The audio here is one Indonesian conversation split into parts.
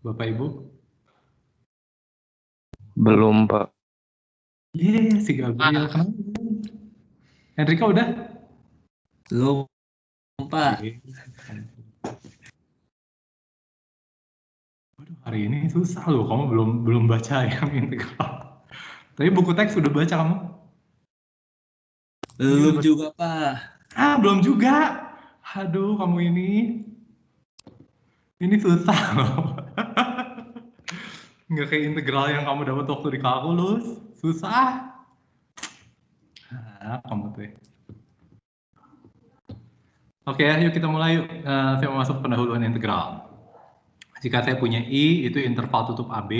Bapak Ibu? Belum, Pak. Si Gabriel kenapa? Enrika udah? Belum, Pak. Waduh, hari ini susah loh, kamu belum baca yang integral. Tapi buku teks udah baca kamu? Belum juga, Pak. Belum juga. Aduh, kamu ini susah loh. Nggak kayak integral yang kamu dapat waktu di kalkulus. Susah. Kamu tuh ya. Oke, yuk kita mulai yuk. Saya mau masuk pendahuluan integral. Jika saya punya I, itu interval tutup AB,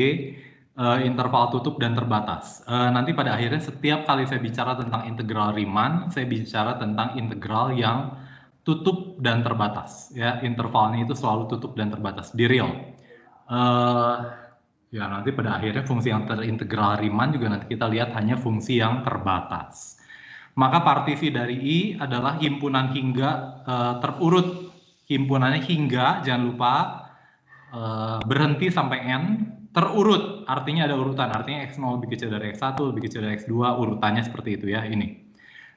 interval tutup dan terbatas. Nanti pada akhirnya setiap kali saya bicara tentang integral Riemann, saya bicara tentang integral yang tutup dan terbatas. Ya, intervalnya itu selalu tutup dan terbatas di real. Ya, nanti pada akhirnya fungsi yang terintegral Riemann juga nanti kita lihat hanya fungsi yang terbatas. Maka partisi dari I adalah himpunan hingga terurut. Himpunannya hingga, jangan lupa, berhenti sampai N, terurut, artinya ada urutan, artinya X0 lebih kecil dari X1, lebih kecil dari X2, urutannya seperti itu ya, ini.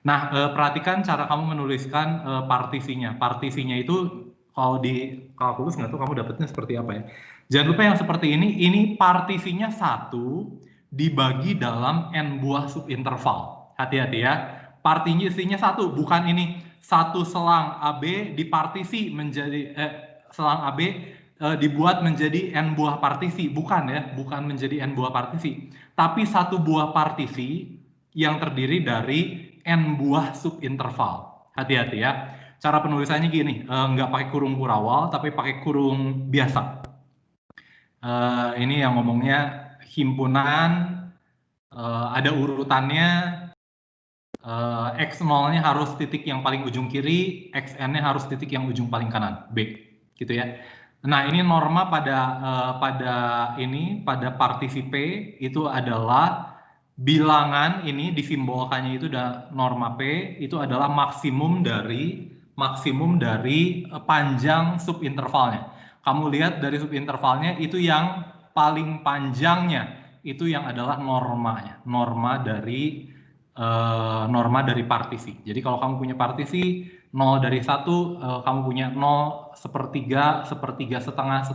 Nah, perhatikan cara kamu menuliskan partisinya. Partisinya itu, kalau di kalkulus nggak tahu kamu dapatnya seperti apa ya. Jangan lupa yang seperti ini partisinya 1 dibagi dalam N buah subinterval. Hati-hati ya. Partisinya 1, bukan ini satu selang AB dipartisi menjadi selang AB dibuat menjadi N buah partisi, bukan ya, bukan menjadi N buah partisi, tapi satu buah partisi yang terdiri dari N buah subinterval. Hati-hati ya. Cara penulisannya gini, nggak pakai kurung kurawal, tapi pakai kurung biasa. Ini yang ngomongnya himpunan, ada urutannya, X0-nya harus titik yang paling ujung kiri, XN-nya harus titik yang ujung paling kanan, B, gitu ya. Nah, ini norma pada partisi P itu adalah bilangan ini disimbolkannya itu norma P itu adalah maksimum dari panjang subintervalnya. Kamu lihat dari subintervalnya itu yang paling panjangnya itu yang adalah normanya, norma dari partisi. Jadi kalau kamu punya partisi 0 dari 1, kamu punya 0, sepertiga, setengah, 1,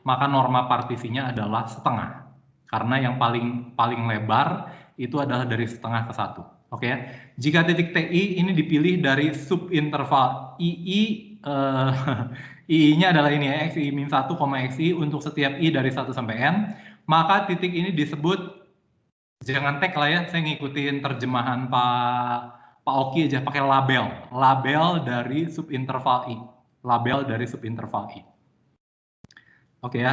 maka norma partisinya adalah setengah. Karena yang paling lebar itu adalah dari setengah ke 1. Oke ya. Jika titik TI ini dipilih dari subinterval II, II-nya adalah ini ya, XI min 1, XI untuk setiap I dari 1 sampai N, maka titik ini disebut, jangan tag lah ya, saya ngikutin terjemahan Pak Oki aja, pakai label dari subinterval I, label dari subinterval I. Oke ya,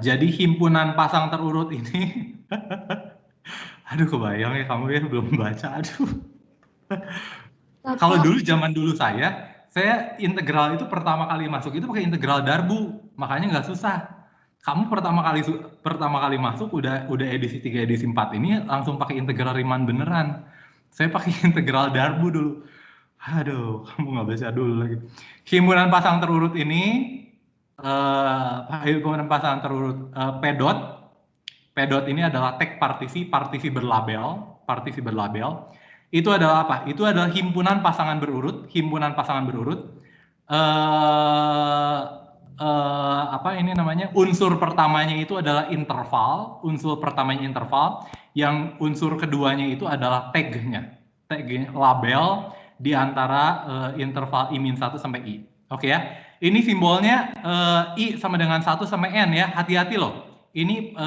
jadi himpunan pasang terurut ini, aduh kebayang ya kamu ya belum baca, aduh. Kalau dulu zaman dulu saya integral itu pertama kali masuk itu pakai integral Darboux, makanya nggak susah. Kamu pertama kali masuk udah edisi 3, edisi 4 ini langsung pakai integral Riemann beneran. Saya pakai integral Darboux dulu. Aduh, kamu nggak baca dulu lagi. Himpunan pasang terurut ini, himpunan pasang terurut P dot ini adalah tag partisi berlabel. Itu adalah apa? Itu adalah himpunan pasangan berurut. Unsur pertamanya itu adalah interval, yang unsur keduanya itu adalah tag-nya, label di antara interval I-1 sampai I. Oke ya. Ini simbolnya I sama dengan 1 sampai N ya. Hati-hati loh. Ini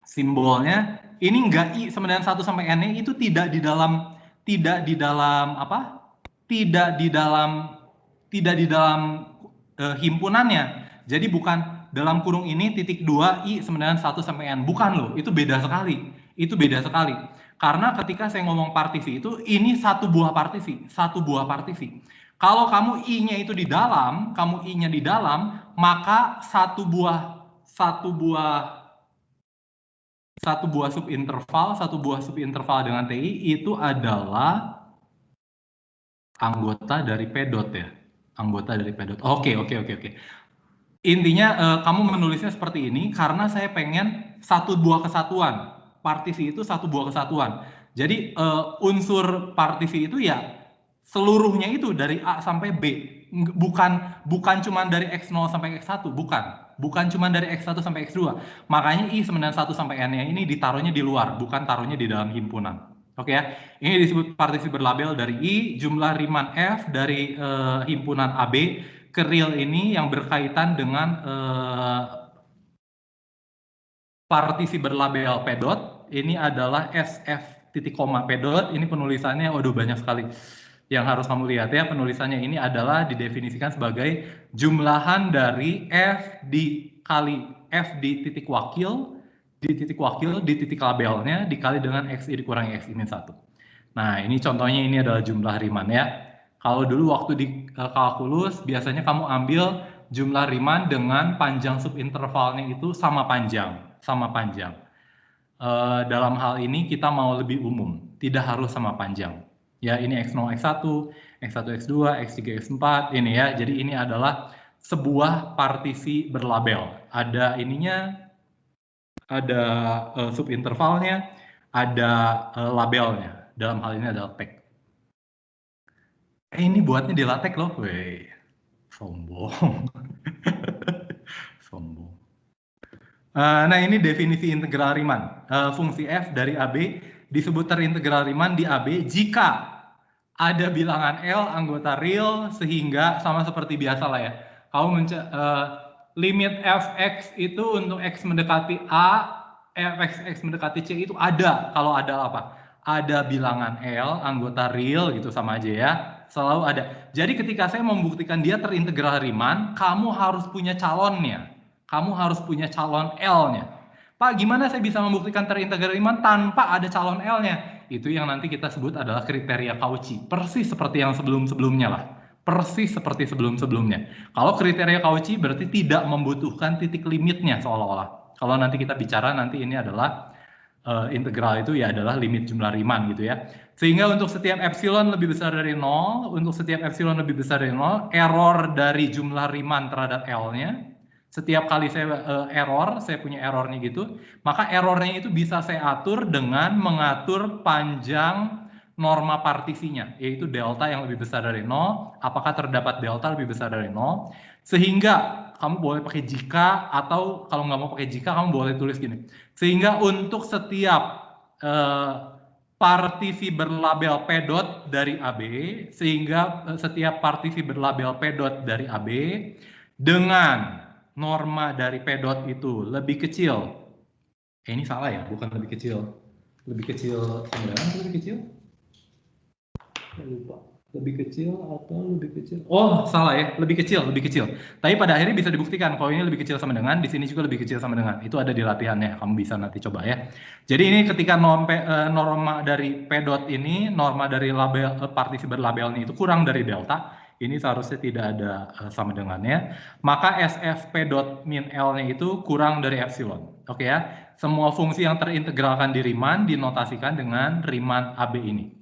simbolnya ini enggak I sama dengan 1 sampai N itu tidak di dalam himpunannya. Jadi bukan dalam kurung ini titik 2 I sama dengan 1 sampai N, bukan loh, itu beda sekali. Karena ketika saya ngomong partisi itu ini satu buah partisi. Kalau kamu I-nya itu di dalam, maka satu buah subinterval dengan TI itu adalah anggota dari P dot ya. anggota dari P dot. Oke. Intinya kamu menulisnya seperti ini karena saya pengen satu buah kesatuan. Partisi itu satu buah kesatuan. Jadi unsur partisi itu ya seluruhnya itu dari A sampai B. Bukan cuma dari X0 sampai X1, bukan cuma dari X1 sampai X2. Makanya I91 sampai N-nya ini ditaruhnya di luar, bukan taruhnya di dalam himpunan. Oke ya, ini disebut partisi berlabel dari I, jumlah Riemann F dari himpunan AB ke real ini yang berkaitan dengan partisi berlabel P dot. Ini adalah SF titik koma P dot. Ini penulisannya, waduh banyak sekali yang harus kamu lihat ya. Penulisannya ini adalah didefinisikan sebagai jumlahan dari F dikali F di titik wakil, di titik labelnya dikali dengan X dikurangi X min 1. Nah, ini contohnya ini adalah jumlah Riemann ya. Kalau dulu waktu di kalkulus, biasanya kamu ambil jumlah Riemann dengan panjang subintervalnya itu sama panjang. Dalam hal ini kita mau lebih umum, tidak harus sama panjang. Ya, ini X0, X1, X1, X2, X3, X4, ini ya. Jadi ini adalah sebuah partisi berlabel. Ada ininya, ada subintervalnya, ada labelnya. Dalam hal ini adalah tag. Ini buatnya di LaTeX loh, weh, sombong. Sombong. Nah, ini definisi integral Riemann. Fungsi f dari AB disebut terintegral Riemann di AB jika ada bilangan L anggota real sehingga sama seperti biasa lah ya. Kamu limit fx itu untuk x mendekati A, fx mendekati C itu ada. Kalau ada apa? Ada bilangan L anggota real gitu, sama aja ya. Selalu ada. Jadi ketika saya membuktikan dia terintegral Riemann, kamu harus punya calonnya. Kamu harus punya calon L-nya. Pak, gimana saya bisa membuktikan terintegral Riemann tanpa ada calon L-nya? Itu yang nanti kita sebut adalah kriteria Cauchy. Persis seperti yang sebelum-sebelumnya lah. Persis seperti sebelum-sebelumnya. Kalau kriteria Cauchy berarti tidak membutuhkan titik limitnya seolah-olah. Kalau nanti kita bicara, nanti ini adalah integral itu ya adalah limit jumlah Riemann gitu ya. Sehingga untuk setiap epsilon lebih besar dari 0, untuk setiap epsilon lebih besar dari 0, error dari jumlah Riemann terhadap L-nya, setiap kali saya error, saya punya errornya gitu, maka errornya itu bisa saya atur dengan mengatur panjang norma partisinya, yaitu delta yang lebih besar dari 0, apakah terdapat delta lebih besar dari 0, sehingga kamu boleh pakai jika, atau kalau nggak mau pakai jika, kamu boleh tulis gini, sehingga untuk setiap partisi berlabel P dot dari AB, sehingga setiap partisi berlabel P dot dari AB, dengan norma dari P dot itu lebih kecil. Ini salah ya, bukan lebih kecil. Lebih kecil 9 atau lebih kecil? Saya lupa. Lebih kecil atau lebih kecil? Oh, salah ya, lebih kecil. Tapi pada akhirnya bisa dibuktikan kalau ini lebih kecil sama dengan, di sini juga lebih kecil sama dengan. Itu ada di latihannya, kamu bisa nanti coba ya. Jadi ini ketika norma dari P dot ini, norma dari label partisi berlabelnya itu kurang dari delta, ini seharusnya tidak ada sama dengannya, maka SF P dot min L-nya itu kurang dari epsilon. Oke ya, semua fungsi yang terintegralkan di Riemann dinotasikan dengan Riemann AB ini.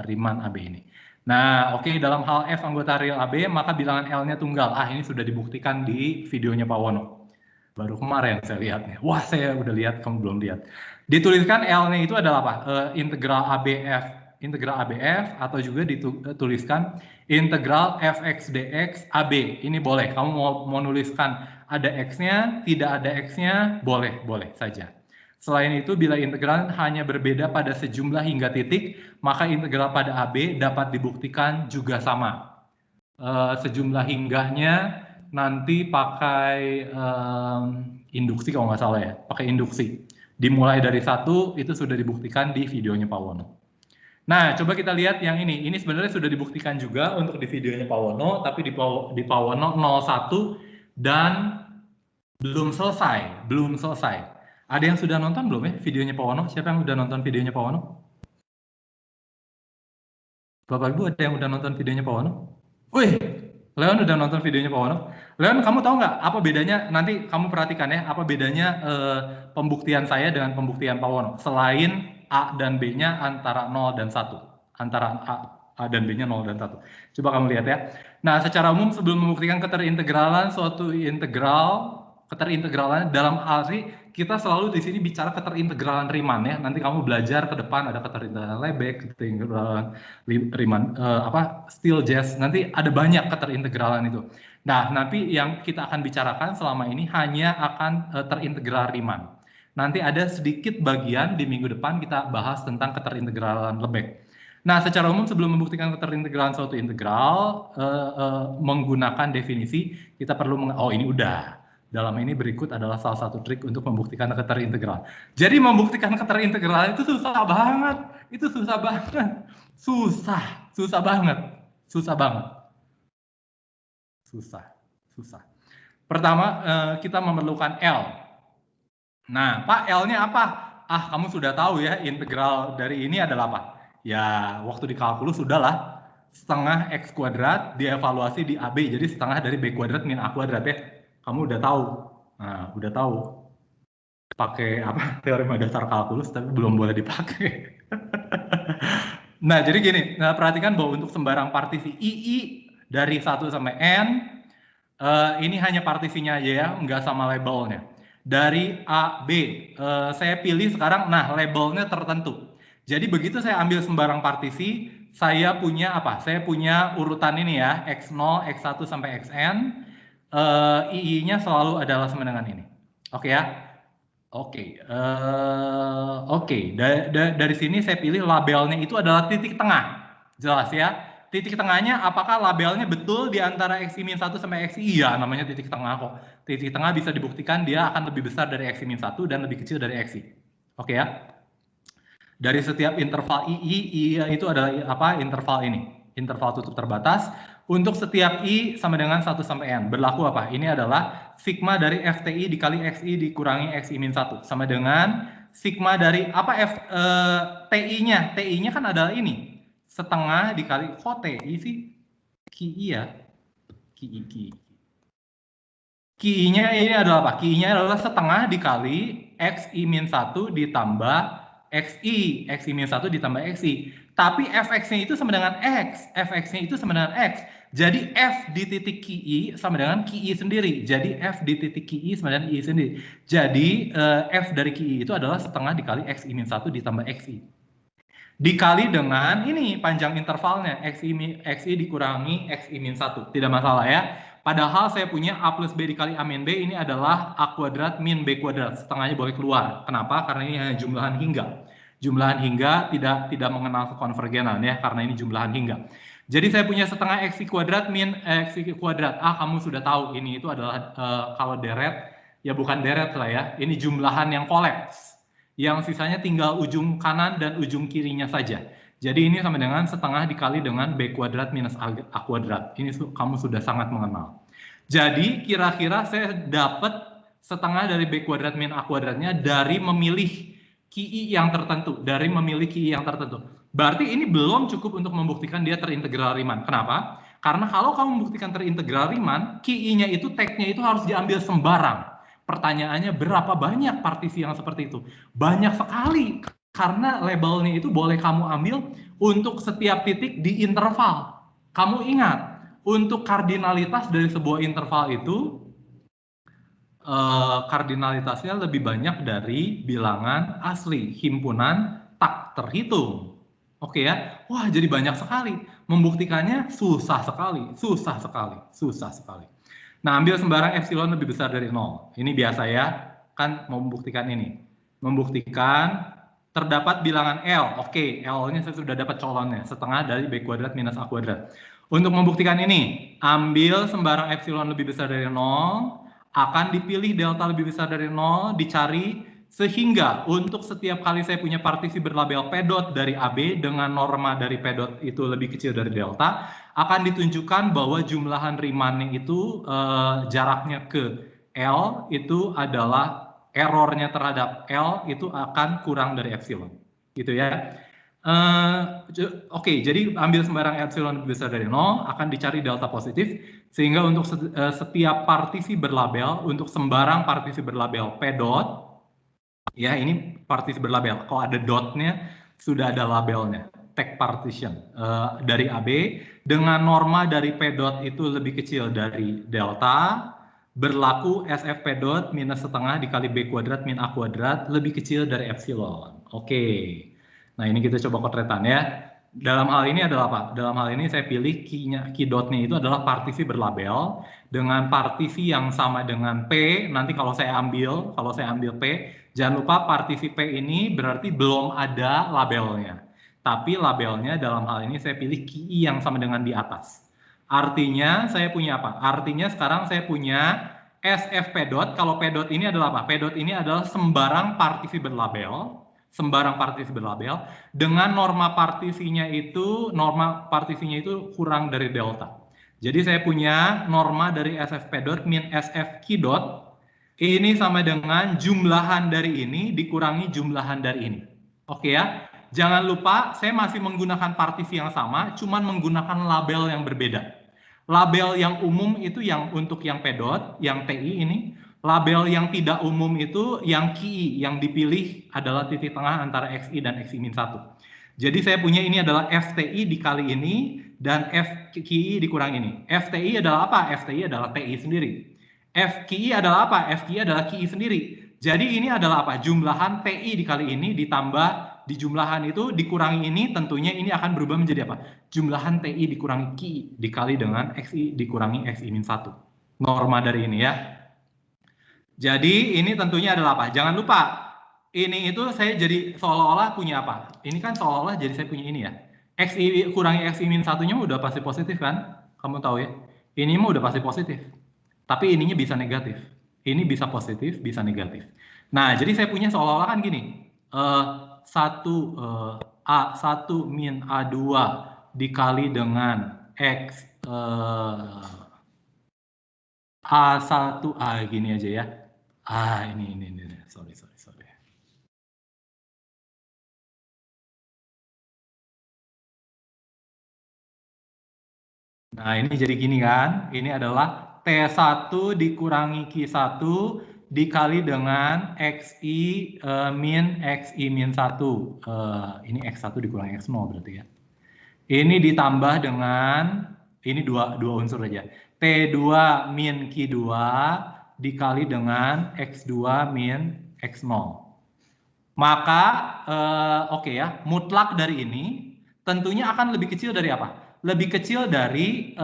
Riemann AB ini. Nah, oke, dalam hal F anggota real AB, maka bilangan L-nya tunggal. Ini sudah dibuktikan di videonya Pak Wono. Baru kemarin saya lihatnya. Wah, saya udah lihat, kamu belum lihat. Dituliskan L-nya itu adalah apa? Integral ABF, atau juga dituliskan integral fx dx AB. Ini boleh. Kamu mau nuliskan ada X-nya, tidak ada X-nya, boleh saja. Selain itu, bila integral hanya berbeda pada sejumlah hingga titik, maka integral pada AB dapat dibuktikan juga sama. Sejumlah hingganya nanti pakai induksi kalau nggak salah ya, pakai induksi. Dimulai dari 1, itu sudah dibuktikan di videonya Pak Wono. Nah, coba kita lihat yang ini. Ini sebenarnya sudah dibuktikan juga untuk di videonya Pak Wono, tapi di Pak Wono 01 dan belum selesai. Ada yang sudah nonton belum ya videonya Pak Wono? Siapa yang sudah nonton videonya Pak Wono? Bapak Ibu, ada yang sudah nonton videonya Pak Wono? Wih, Leon udah nonton videonya Pak Wono. Leon, kamu tahu nggak apa bedanya? Nanti kamu perhatikan ya, apa bedanya pembuktian saya dengan pembuktian Pak Wono? Selain A dan B-nya antara 0 dan 1. Antara A dan B-nya 0 dan 1. Coba kamu lihat ya. Nah, secara umum sebelum membuktikan keterintegralan suatu integral, keterintegralan dalam arti kita selalu di sini bicara keterintegralan Riemann ya. Nanti kamu belajar ke depan ada keterintegralan Lebesgue, keterintegralan Riemann Stieltjes. Nanti ada banyak keterintegralan itu. Nah, nanti yang kita akan bicarakan selama ini hanya akan terintegral Riemann. Nanti ada sedikit bagian di minggu depan kita bahas tentang keterintegralan Lebesgue. Nah, secara umum sebelum membuktikan keterintegralan suatu integral menggunakan definisi, kita perlu ini udah. Dalam ini berikut adalah salah satu trik untuk membuktikan keterintegralan. Jadi membuktikan keterintegralan itu susah banget. Itu susah banget. Susah banget. Susah. Pertama, kita memerlukan L. Nah, Pak, L-nya apa? Kamu sudah tahu ya, integral dari ini adalah apa? Ya, waktu di kalkulus sudahlah, setengah X kuadrat dievaluasi di AB, jadi setengah dari B kuadrat min A kuadrat ya. Kamu udah tahu. Nah, udah tahu. Pakai apa? Teorema dasar kalkulus, tapi belum boleh dipakai. Nah, jadi gini, perhatikan bahwa untuk sembarang partisi II dari 1 sampai N, ini hanya partisinya aja ya, nggak sama labelnya. Dari A, B, saya pilih sekarang, nah labelnya tertentu. Jadi begitu saya ambil sembarang partisi, saya punya apa? Saya punya urutan ini ya, X0, X1 sampai Xn, II-nya selalu adalah sama dengan ini. Oke ya? Oke. Dari sini saya pilih labelnya itu adalah titik tengah. Jelas ya? Titik tengahnya apakah labelnya betul di antara X-1 sampai Xi? Iya, namanya titik tengah kok. Titik tengah bisa dibuktikan dia akan lebih besar dari X-1 dan lebih kecil dari Xi. Oke ya? Dari setiap interval I itu adalah apa? Interval ini. Interval tutup terbatas. Untuk setiap I sama dengan 1 sampai N. Berlaku apa? Ini adalah sigma dari FTI dikali XI dikurangi XI-1. Sama dengan sigma dari apa TI-nya. TI-nya kan adalah ini. Setengah dikali, kok TI sih? QI ya? QI-nya ini adalah apa? QI-nya adalah setengah dikali XI-1 ditambah XI. XI-1 ditambah XI. Tapi Fx-nya itu sama dengan X. Fx-nya itu sama dengan X. Jadi F di titik QI sama dengan QI sendiri. Jadi F di titik QI sama dengan I sendiri. Jadi F dari QI itu adalah setengah dikali XI-1 ditambah XI. Dikali dengan ini panjang intervalnya XI dikurangi XI-1. Tidak masalah ya. Padahal saya punya A plus B dikali A min B ini adalah A kuadrat min B kuadrat. Setengahnya boleh keluar. Kenapa? Karena ini hanya jumlahan hingga. Jumlahan hingga tidak mengenal kekonvergenan ya, karena ini jumlahan hingga. Jadi saya punya setengah Xi kuadrat min Xi kuadrat. Kamu sudah tahu ini itu adalah kalau deret, ya bukan deret lah ya. Ini jumlahan yang kolaps. Yang sisanya tinggal ujung kanan dan ujung kirinya saja. Jadi ini sama dengan setengah dikali dengan B kuadrat minus A kuadrat. Ini kamu sudah sangat mengenal. Jadi kira-kira saya dapat setengah dari B kuadrat min A kuadratnya dari memilih QI yang tertentu. Berarti ini belum cukup untuk membuktikan dia terintegral Riemann. Kenapa? Karena kalau kamu membuktikan terintegral Riemann, QI-nya itu tag-nya itu harus diambil sembarang. Pertanyaannya berapa banyak partisi yang seperti itu? Banyak sekali, karena labelnya itu boleh kamu ambil untuk setiap titik di interval. Kamu ingat, untuk kardinalitas dari sebuah interval itu, kardinalitasnya lebih banyak dari bilangan asli, himpunan tak terhitung. Oke ya, wah jadi banyak sekali. Membuktikannya susah sekali. Nah, ambil sembarang epsilon lebih besar dari 0. Ini biasa ya, kan mau membuktikan ini. Membuktikan terdapat bilangan L. Oke, L-nya saya sudah dapat colonnya, setengah dari B kuadrat minus A kuadrat. Untuk membuktikan ini, ambil sembarang epsilon lebih besar dari 0, akan dipilih delta lebih besar dari 0, dicari, sehingga untuk setiap kali saya punya partisi berlabel P dot dari AB dengan norma dari P dot itu lebih kecil dari delta, akan ditunjukkan bahwa jumlahan Riemann itu jaraknya ke L itu adalah errornya terhadap L itu akan kurang dari epsilon, gitu ya. Oke, jadi ambil sembarang epsilon lebih besar dari 0, akan dicari delta positif, sehingga untuk setiap partisi berlabel, untuk sembarang partisi berlabel P dot, ya ini partisi berlabel, kalau ada dotnya sudah ada labelnya. P tag partition dari AB dengan norma dari P dot itu lebih kecil dari delta, berlaku SF P dot minus setengah dikali B kuadrat min A kuadrat lebih kecil dari epsilon. Oke. Nah, ini kita coba kotretan ya. Dalam hal ini adalah apa? Dalam hal ini saya pilih key dotnya itu adalah partisi berlabel dengan partisi yang sama dengan P. Nanti kalau saya ambil P, jangan lupa partisi P ini berarti belum ada labelnya. Tapi labelnya dalam hal ini saya pilih key yang sama dengan di atas. Artinya saya punya apa? Artinya sekarang saya punya SF P dot. Kalau P dot ini adalah apa? P dot ini adalah sembarang partisi berlabel. Sembarang partisi berlabel dengan norma partisinya itu kurang dari delta. Jadi saya punya norma dari SF P dot min SF Q dot ini sama dengan jumlahan dari ini dikurangi jumlahan dari ini. Oke ya. Jangan lupa saya masih menggunakan partisi yang sama, cuman menggunakan label yang berbeda. Label yang umum itu yang untuk yang P dot, yang TI ini. Label yang tidak umum itu yang QI, yang dipilih adalah titik tengah antara XI dan XI-1. Jadi saya punya ini adalah FTI dikali ini, dan FQI dikurang ini. FTI adalah apa? FTI adalah TI sendiri. FQI adalah apa? FQI adalah QI sendiri. Jadi ini adalah apa? Jumlahan TI dikali ini ditambah di jumlahan itu dikurangi ini, tentunya ini akan berubah menjadi apa? Jumlahan TI dikurangi QI dikali dengan XI dikurangi XI-1. Norma dari ini ya. Jadi ini tentunya adalah apa? Jangan lupa, ini itu saya jadi seolah-olah punya apa? Ini kan seolah-olah jadi saya punya ini ya. XI kurangi XI-1-nya udah pasti positif kan? Kamu tahu ya? Ini mah udah pasti positif. Tapi ininya bisa negatif. Ini bisa positif, bisa negatif. Nah, jadi saya punya seolah-olah kan gini. A1 min A2 dikali dengan X A1A gini aja ya. Ini. Sorry. Nah, ini jadi gini kan. Ini adalah T1 dikurangi Q1 dikali dengan XI min XI min 1. Ini X1 dikurangi X0 berarti ya. Ini ditambah dengan, ini dua unsur aja. T2 min Q2 dikali dengan X2 min X0. Maka, oke ya, mutlak dari ini tentunya akan lebih kecil dari apa? Lebih kecil dari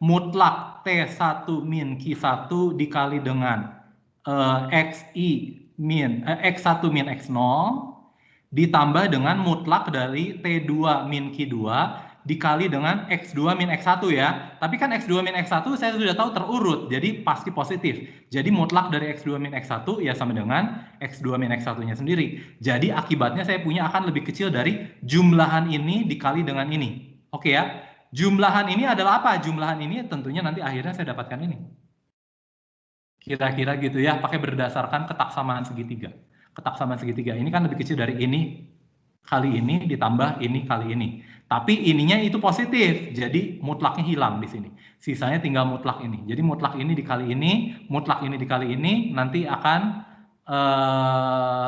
mutlak T1 min Q1 dikali dengan X1 min X0 ditambah dengan mutlak dari T2 min Q2 dikali dengan X2 min X1 ya. Tapi kan X2 min X1 saya sudah tahu terurut, jadi pasti positif. Jadi mutlak dari X2 min X1 ya sama dengan X2 min X1-nya sendiri. Jadi akibatnya saya punya akan lebih kecil dari jumlahan ini dikali dengan ini. Oke ya. Jumlahan ini adalah apa? Jumlahan ini tentunya nanti akhirnya saya dapatkan ini. Kira-kira gitu ya, pakai berdasarkan ketaksamaan segitiga. Ketaksamaan segitiga ini kan lebih kecil dari ini kali ini ditambah ini kali ini. Tapi ininya itu positif, jadi mutlaknya hilang di sini. Sisanya tinggal mutlak ini. Jadi mutlak ini dikali ini, mutlak ini dikali ini, nanti akan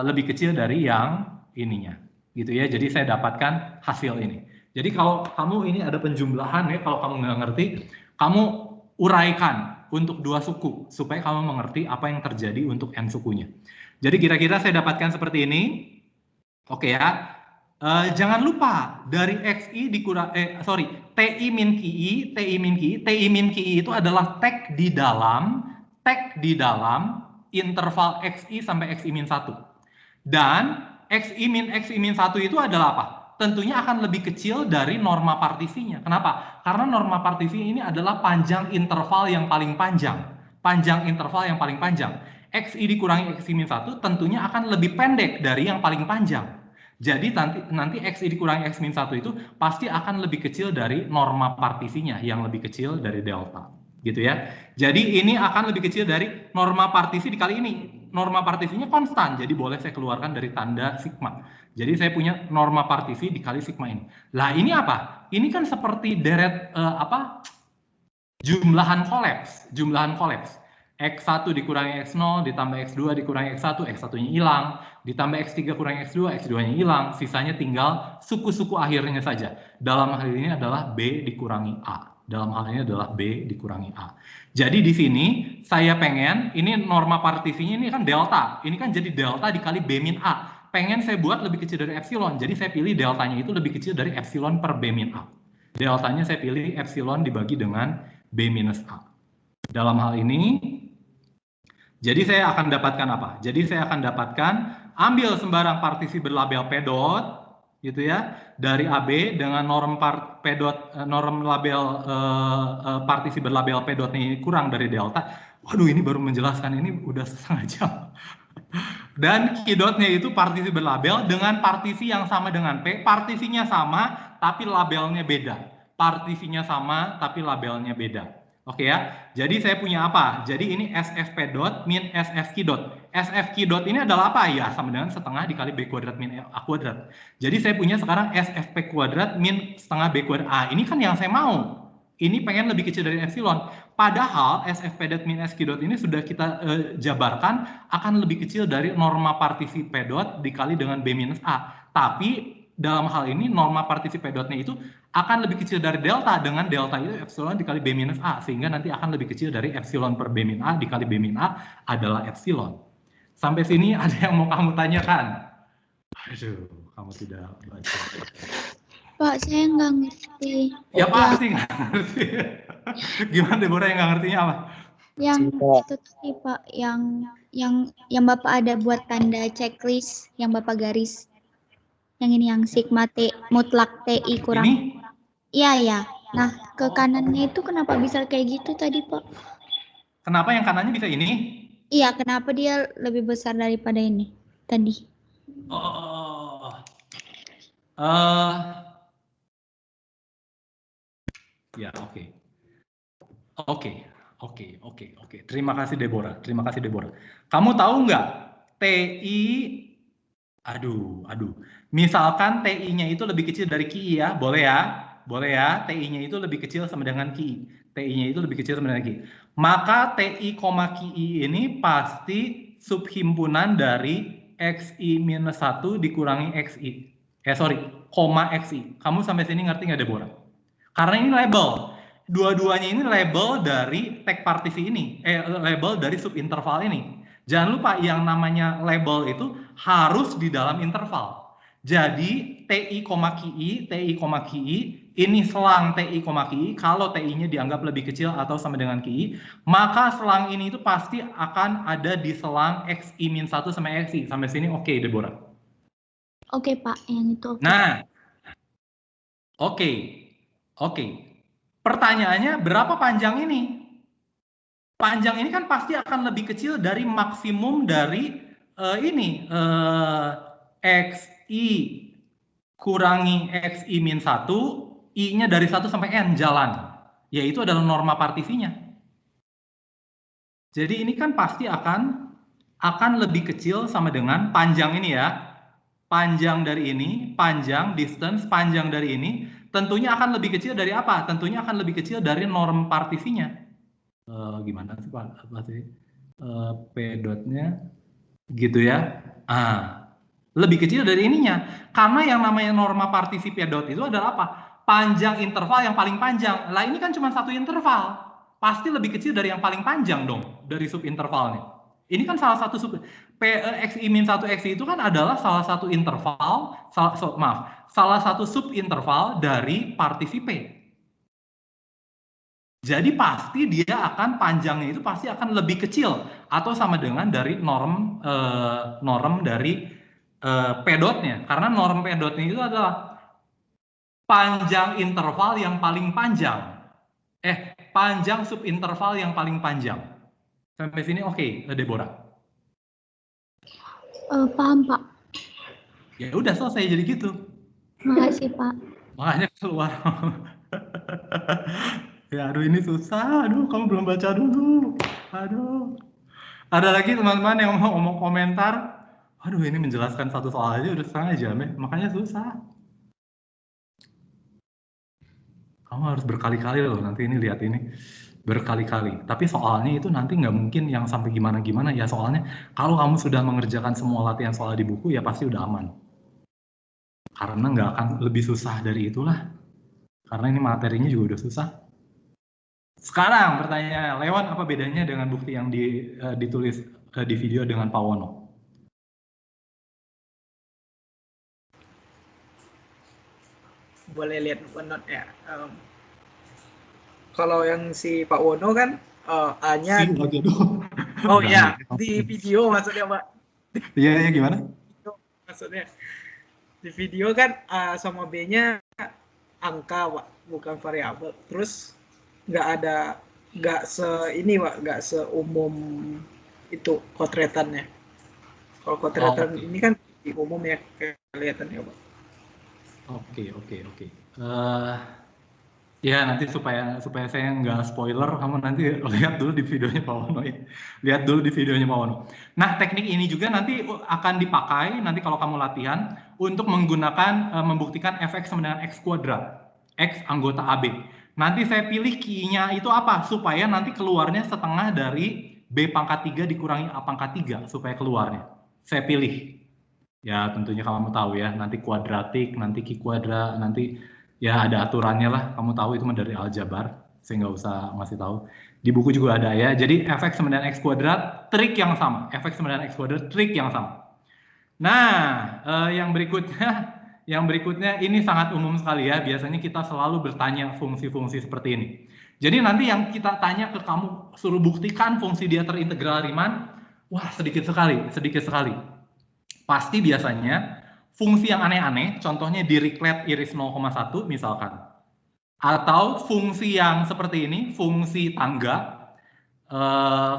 lebih kecil dari yang ininya. Gitu ya, jadi saya dapatkan hasil ini. Jadi kalau kamu ini ada penjumlahan ya, kalau kamu nggak ngerti, kamu uraikan untuk dua suku, supaya kamu mengerti apa yang terjadi untuk n sukunya. Jadi kira-kira saya dapatkan seperti ini. Oke ya. Jangan lupa dari XI dikurang TI min QI itu adalah tag di dalam interval XI sampai XI min 1. Dan XI min 1 itu adalah apa? Tentunya akan lebih kecil dari norma partisinya. Kenapa? Karena norma partisi ini adalah panjang interval yang paling panjang. XI dikurangi XI min 1 tentunya akan lebih pendek dari yang paling panjang. Jadi nanti XI dikurangi X min 1 itu pasti akan lebih kecil dari norma partisinya yang lebih kecil dari delta. Gitu ya. Jadi ini akan lebih kecil dari norma partisi dikali ini. Norma partisinya konstan, jadi boleh saya keluarkan dari tanda sigma. Jadi saya punya norma partisi dikali sigma ini. Lah ini apa? Ini kan seperti deret jumlahan kolaps. X1 dikurangi X0, ditambah X2 dikurangi X1, X1-nya hilang, ditambah X3 kurangi X2, X2-nya hilang, sisanya tinggal suku-suku akhirnya saja. Dalam hal ini adalah B dikurangi A. Dalam hal ini adalah B dikurangi A. Jadi di sini saya pengen, ini norma partisinya ini kan delta, ini kan jadi delta dikali B min A. Pengen saya buat lebih kecil dari epsilon, jadi saya pilih deltanya itu lebih kecil dari epsilon per B min A. Deltanya saya pilih epsilon dibagi dengan B minus A. Dalam hal ini, jadi saya akan dapatkan apa? Jadi saya akan dapatkan ambil sembarang partisi berlabel P dot gitu ya dari AB dengan norm P dot norm label partisi berlabel P dot ini kurang dari delta. Waduh, ini baru menjelaskan ini udah setengah jam. Dan Q dotnya itu partisi berlabel dengan partisi yang sama dengan P, partisinya sama tapi labelnya beda. Partisinya sama tapi labelnya beda. Oke ya, jadi saya punya apa? Jadi ini SFP dot min SFQ dot. SFQ dot ini adalah apa? Ya, sama dengan setengah dikali B kuadrat min A kuadrat. Jadi saya punya sekarang SFP kuadrat min setengah B kuadrat. Ini kan yang saya mau. Ini pengen lebih kecil dari epsilon. Padahal SFP dot min SQ dot ini sudah kita jabarkan akan lebih kecil dari norma partisi P dot dikali dengan B minus A. Tapi dalam hal ini norma partisi P dotnya itu akan lebih kecil dari delta, dengan delta itu epsilon dikali B minus A, sehingga nanti akan lebih kecil dari epsilon per B min A dikali B min A adalah epsilon. Sampai sini ada yang mau kamu tanyakan? Aduh, kamu tidak baca. Pak, saya nggak ngerti. Ya pasti nggak ngerti. Gimana Deborah yang nggak ngertinya apa? Yang itu tadi Pak, yang Bapak ada buat tanda checklist, yang Bapak garis. Yang ini yang sigma T mutlak TI kurang. Ini? Iya ya. Nah, ke kanannya itu kenapa bisa kayak gitu tadi Pak? Kenapa yang kanannya bisa ini? Iya, kenapa dia lebih besar daripada ini tadi? Ya, oke. Terima kasih Deborah. Kamu tahu nggak TI? Aduh. Misalkan TI-nya itu lebih kecil dari QI ya, boleh ya. TI-nya itu lebih kecil sama dengan QI. Maka TI, QI ini pasti subhimpunan dari XI minus 1 dikurangi XI. Koma XI. Kamu sampai sini ngerti nggak Deborah? Karena ini label. Dua-duanya ini label dari tag partisi ini. Label dari subinterval ini. Jangan lupa yang namanya label itu harus di dalam interval. Jadi TI, QI, ini selang TI, QI, kalau TI-nya dianggap lebih kecil atau sama dengan QI, maka selang ini itu pasti akan ada di selang XI-1 sama XI. Sampai sini oke, Deborah? Oke Pak, yang itu. Nah, oke. Pertanyaannya, berapa panjang ini? Panjang ini kan pasti akan lebih kecil dari maksimum dari XI kurangi XI min 1, I-nya dari 1 sampai N jalan. Yaitu adalah norma partisinya. Jadi ini kan pasti akan lebih kecil sama dengan panjang ini ya. Panjang dari ini, distance panjang dari ini, tentunya akan lebih kecil dari apa? Tentunya akan lebih kecil dari norm partisinya. Gimana sih Pak? P dotnya gitu ya. Lebih kecil dari ininya. Karena yang namanya norma partisi P dot itu adalah apa? Panjang interval yang paling panjang. Lah ini kan cuma satu interval. Pasti lebih kecil dari yang paling panjang dong, dari subintervalnya. Ini kan salah satu XI-1 XI itu kan adalah salah satu interval, salah satu subinterval dari partisi P. Jadi pasti dia akan panjangnya itu pasti akan lebih kecil atau sama dengan dari norm dari P dotnya. Karena norm P dotnya itu adalah panjang interval yang paling panjang. Panjang subinterval yang paling panjang. Sampai sini oke, Deborah? Paham Pak. Ya udah selesai jadi gitu. Makasih Pak. Makanya keluar. Ya aduh ini susah, kamu belum baca dulu. Aduh. Ada lagi teman-teman yang mau ngomong komentar? Aduh ini menjelaskan satu soal aja udah setengah jam ya, makanya susah. Kamu harus berkali-kali loh nanti ini lihat ini. berkali-kali. Tapi soalnya itu nanti nggak mungkin yang sampai gimana-gimana ya, soalnya kalau kamu sudah mengerjakan semua latihan soal di buku ya pasti udah aman. Karena nggak akan lebih susah dari itulah. Karena ini materinya juga udah susah. Sekarang pertanyaannya, Lewan apa bedanya dengan bukti yang ditulis di video dengan Pak Wono? Boleh lihat note ya. Kalau yang si Pak Wono kan A-nya oh ya, di video maksudnya, Pak. Iya, gimana? Maksudnya di video kan A sama B-nya angka, Pak, bukan variabel. Terus nggak seumum itu kotretannya. Kalau kotretan ini kan di umum ya kelihatannya, Pak. Oke. Ya nanti supaya saya nggak spoiler, kamu nanti lihat dulu di videonya Pak Wono ya. Lihat dulu di videonya Pak Wono. Nah, teknik ini juga nanti akan dipakai nanti kalau kamu latihan untuk menggunakan membuktikan fx sama dengan x kuadrat, x anggota AB. Nanti saya pilih key-nya itu apa supaya nanti keluarnya setengah dari B pangkat 3 dikurangi A pangkat 3 supaya keluarnya. Saya pilih. Ya tentunya kamu tahu ya, nanti kuadratik, nanti Q kuadrat, nanti ya ada aturannya lah, kamu tahu itu mah dari aljabar, saya nggak usah ngasih tahu. Di buku juga ada ya, jadi fx sama dengan x kuadrat, trik yang sama. Fx sama dengan x kuadrat, trik yang sama. Nah, yang berikutnya ini sangat umum sekali ya, biasanya kita selalu bertanya fungsi-fungsi seperti ini. Jadi nanti yang kita tanya ke kamu, suruh buktikan fungsi dia terintegral Riemann, wah sedikit sekali. Pasti biasanya fungsi yang aneh-aneh, contohnya Dirichlet iris 0,1 misalkan. Atau fungsi yang seperti ini, fungsi tangga.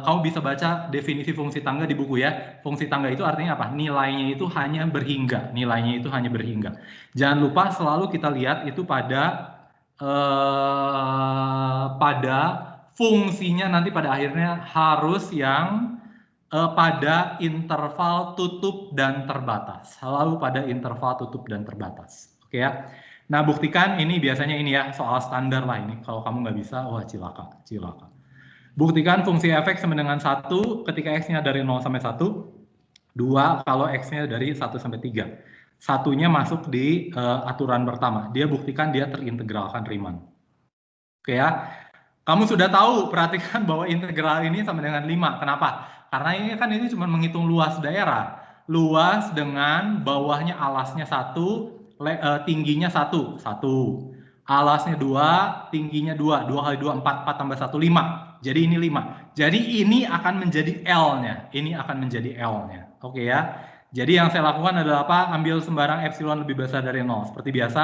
Kamu bisa baca definisi fungsi tangga di buku ya. Fungsi tangga itu artinya apa? Nilainya itu hanya berhingga. Jangan lupa selalu kita lihat itu pada fungsinya nanti pada akhirnya harus yang pada interval tutup dan terbatas. Selalu pada interval tutup dan terbatas. Oke ya. Nah, buktikan ini biasanya ini ya, soal standar lah ini. Kalau kamu nggak bisa, wah cilaka. Buktikan fungsi fx sama dengan 1 ketika x-nya dari 0 sampai 1. 2 kalau x-nya dari 1 sampai 3. Satunya masuk di aturan pertama. Dia buktikan dia terintegralkan Riemann. Oke ya. Kamu sudah tahu, perhatikan bahwa integral ini sama dengan 5. Kenapa? Karena ini cuma menghitung luas daerah. Luas dengan bawahnya alasnya 1, tingginya 1. Alasnya 2, tingginya 2. 2 kali 2, 4. 4 tambah 1, 5. Jadi ini 5. Jadi ini akan menjadi L-nya. Oke ya. Jadi yang saya lakukan adalah apa? Ambil sembarang epsilon lebih besar dari 0. Seperti biasa,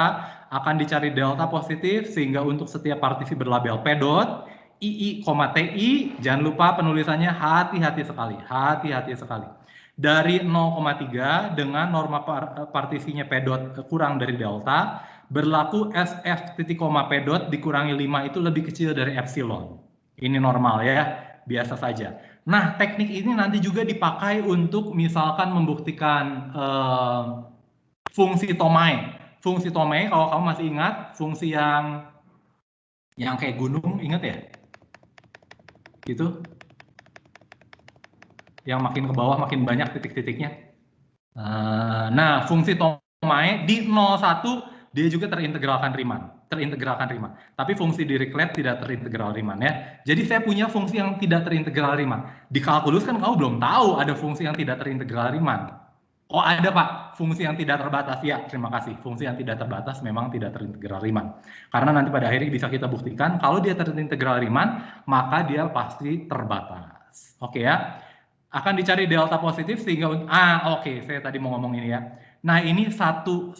akan dicari delta positif, sehingga untuk setiap partisi berlabel P dot, II, TI, jangan lupa penulisannya hati-hati sekali. Dari 0,3 dengan norma partisinya P dot kurang dari delta, berlaku SF titik koma P dot dikurangi 5 itu lebih kecil dari epsilon. Ini normal ya, biasa saja. Nah, teknik ini nanti juga dipakai untuk misalkan membuktikan fungsi Thomae. Fungsi Thomae kalau kamu masih ingat, fungsi yang kayak gunung, ingat ya? Gitu. Yang makin ke bawah makin banyak titik-titiknya. Nah, fungsi Thomae di 0,1 dia juga terintegralkan Riemann. Tapi fungsi Dirichlet tidak terintegral Riemann ya. Jadi saya punya fungsi yang tidak terintegral Riemann. Di kalkulus kan kamu belum tahu ada fungsi yang tidak terintegral Riemann. Oh ada Pak, fungsi yang tidak terbatas. Ya, terima kasih. Fungsi yang tidak terbatas memang tidak terintegral Riemann. Karena nanti pada akhirnya bisa kita buktikan kalau dia terintegral Riemann, maka dia pasti terbatas. Oke ya. Akan dicari delta positif sehingga oke, saya tadi mau ngomong ini ya. Nah, ini satu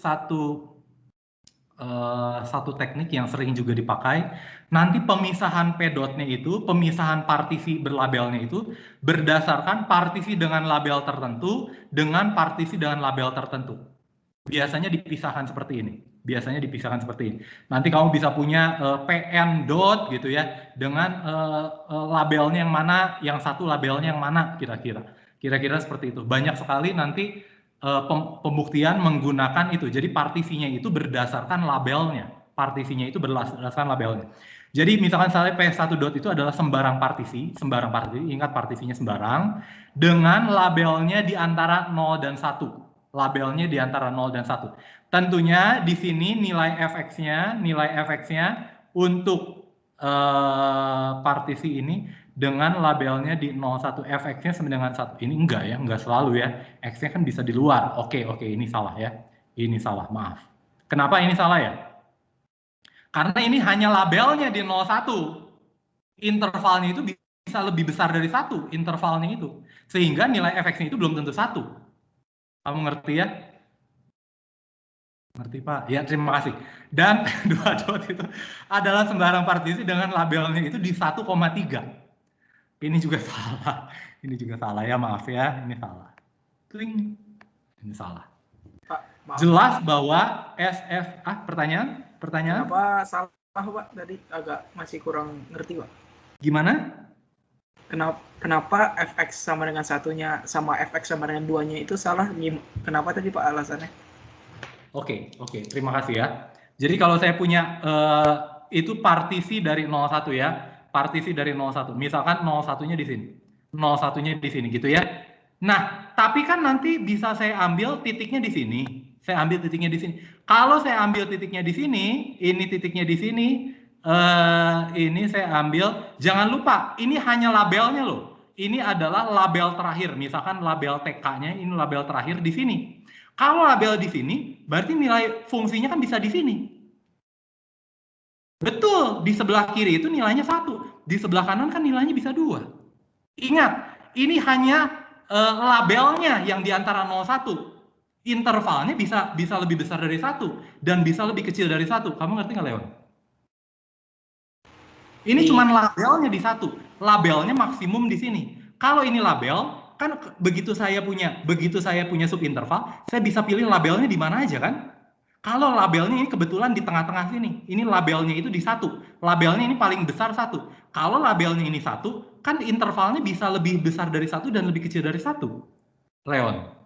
teknik yang sering juga dipakai. Nanti pemisahan P dot-nya itu, pemisahan partisi berlabelnya itu berdasarkan partisi dengan label tertentu dengan partisi dengan label tertentu. Biasanya dipisahkan seperti ini. Nanti kamu bisa punya PN dot gitu ya, dengan labelnya yang mana, yang satu labelnya yang mana kira-kira. Kira-kira seperti itu. Banyak sekali nanti pembuktian menggunakan itu. Jadi partisinya itu berdasarkan labelnya. Jadi misalkan misalnya P1 dot itu adalah sembarang partisi, ingat partisinya sembarang, dengan labelnya di antara 0 dan 1. Labelnya di antara 0 dan 1. Tentunya di sini nilai fx-nya untuk partisi ini dengan labelnya di 01, fx-nya sama dengan 1. Ini enggak ya, enggak selalu ya. X-nya kan bisa di luar. Oke, ini salah ya. Ini salah, maaf. Kenapa ini salah ya? Karena ini hanya labelnya di 01. Intervalnya itu bisa lebih besar dari 1, intervalnya itu. Sehingga nilai fx-nya itu belum tentu 1. Kamu ngerti ya? Ngerti Pak? Ya, terima kasih. Dan 2 dot itu adalah sembarang partisi dengan labelnya itu di 1,3. Ini juga salah. Ini juga salah ya, maaf ya. Ini salah. Kling. Ini salah. Pak, maaf. Jelas bahwa pertanyaan? Kenapa salah Pak? Tadi agak masih kurang ngerti Pak. Gimana? Kenapa fx sama dengan satunya sama fx sama dengan 2-nya itu salah? Kenapa tadi Pak alasannya? Oke, terima kasih ya. Jadi kalau saya punya itu partisi dari 01 ya. Partisi dari 01. Misalkan 01-nya di sini. 01-nya di sini gitu ya. Nah, tapi kan nanti bisa saya ambil titiknya di sini. Saya ambil titiknya di sini. Kalau saya ambil titiknya di sini, ini titiknya di sini, ini saya ambil, jangan lupa, ini hanya labelnya loh. Ini adalah label terakhir, misalkan label TK-nya, ini label terakhir di sini. Kalau label di sini, berarti nilai fungsinya kan bisa di sini. Betul, di sebelah kiri itu nilainya 1, di sebelah kanan kan nilainya bisa 2. Ingat, ini hanya labelnya yang di antara 01. Intervalnya bisa lebih besar dari 1 dan bisa lebih kecil dari 1. Kamu ngerti nggak, Leon? Ini cuma labelnya di 1. Labelnya maksimum di sini. Kalau ini label, kan begitu saya punya subinterval, saya bisa pilih labelnya di mana aja kan? Kalau labelnya ini kebetulan di tengah-tengah sini, ini labelnya itu di 1. Labelnya ini paling besar 1. Kalau labelnya ini 1, kan intervalnya bisa lebih besar dari 1 dan lebih kecil dari 1. Leon.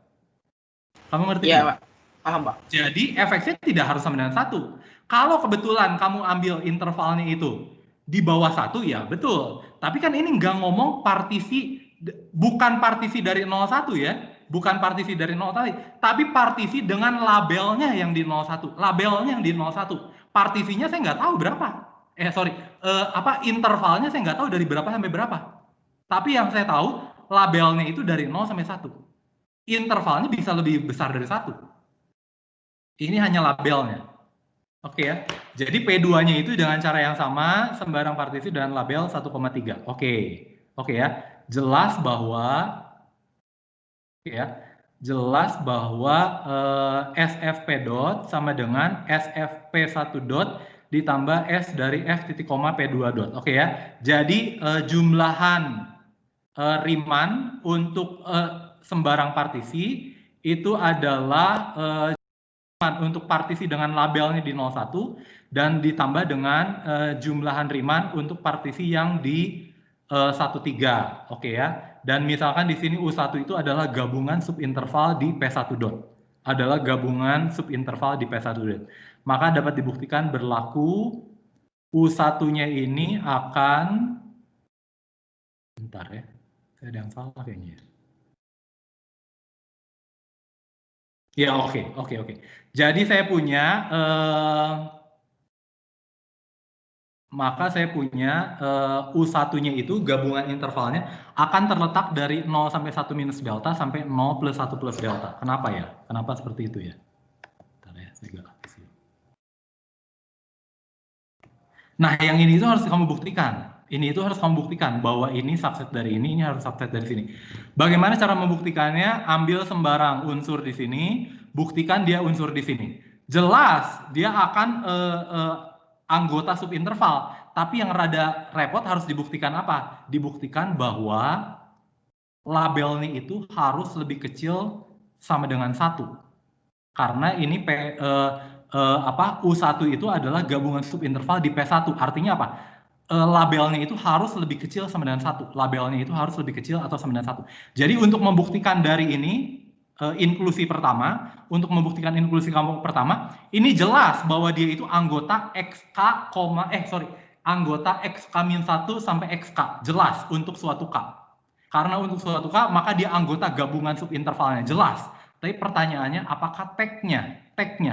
Kamu ngerti? Iya, Pak. Paham, Pak. Jadi fx-nya tidak harus sama dengan 1. Kalau kebetulan kamu ambil intervalnya itu di bawah 1, ya betul. Tapi kan ini nggak ngomong partisi, bukan partisi dari 01 ya. Bukan partisi dari 01, tapi partisi dengan labelnya yang di 01. Labelnya yang di 01. Partisinya saya nggak tahu berapa. Intervalnya saya nggak tahu dari berapa sampai berapa. Tapi yang saya tahu, labelnya itu dari 0 sampai 1. Intervalnya bisa lebih besar dari 1. Ini hanya labelnya. Oke ya. Jadi P2-nya itu dengan cara yang sama, sembarang partisi dengan label 1,3. Oke ya. Jelas bahwa SFP dot sama dengan SFP1 dot ditambah S dari F titik koma P2 dot. Oke ya. Jadi jumlahan Riemann untuk sembarang partisi itu adalah untuk partisi dengan labelnya di 01 dan ditambah dengan jumlahan Riemann untuk partisi yang di 13. Oke ya. Dan misalkan di sini U1 itu adalah gabungan subinterval di P1 dot. Adalah gabungan subinterval di P1 dot. Maka dapat dibuktikan berlaku U1-nya ini akan, bentar ya, ada yang salah kayaknya. Ya, oke. Jadi saya punya U1-nya itu gabungan intervalnya akan terletak dari 0 sampai 1 minus delta sampai 0 plus 1 plus delta. Kenapa ya? Kenapa seperti itu ya? Bentar ya, saya agak lapis. Nah, yang ini itu harus kamu buktikan. Ini itu harus kamu buktikan bahwa ini subset dari ini harus subset dari sini. Bagaimana cara membuktikannya? Ambil sembarang unsur di sini, buktikan dia unsur di sini. Jelas dia akan anggota subinterval, tapi yang rada repot harus dibuktikan apa? Dibuktikan bahwa labelnya itu harus lebih kecil sama dengan 1. Karena ini U1 itu adalah gabungan subinterval di P1. Artinya apa? Labelnya itu harus lebih kecil sama dengan 1. Labelnya itu harus lebih kecil atau sama dengan 1. Jadi untuk membuktikan dari ini, inklusi pertama, ini jelas bahwa dia itu anggota anggota XK-1 sampai XK, jelas untuk suatu K. Karena untuk suatu K, maka dia anggota gabungan subintervalnya, jelas. Tapi pertanyaannya, apakah tag-nya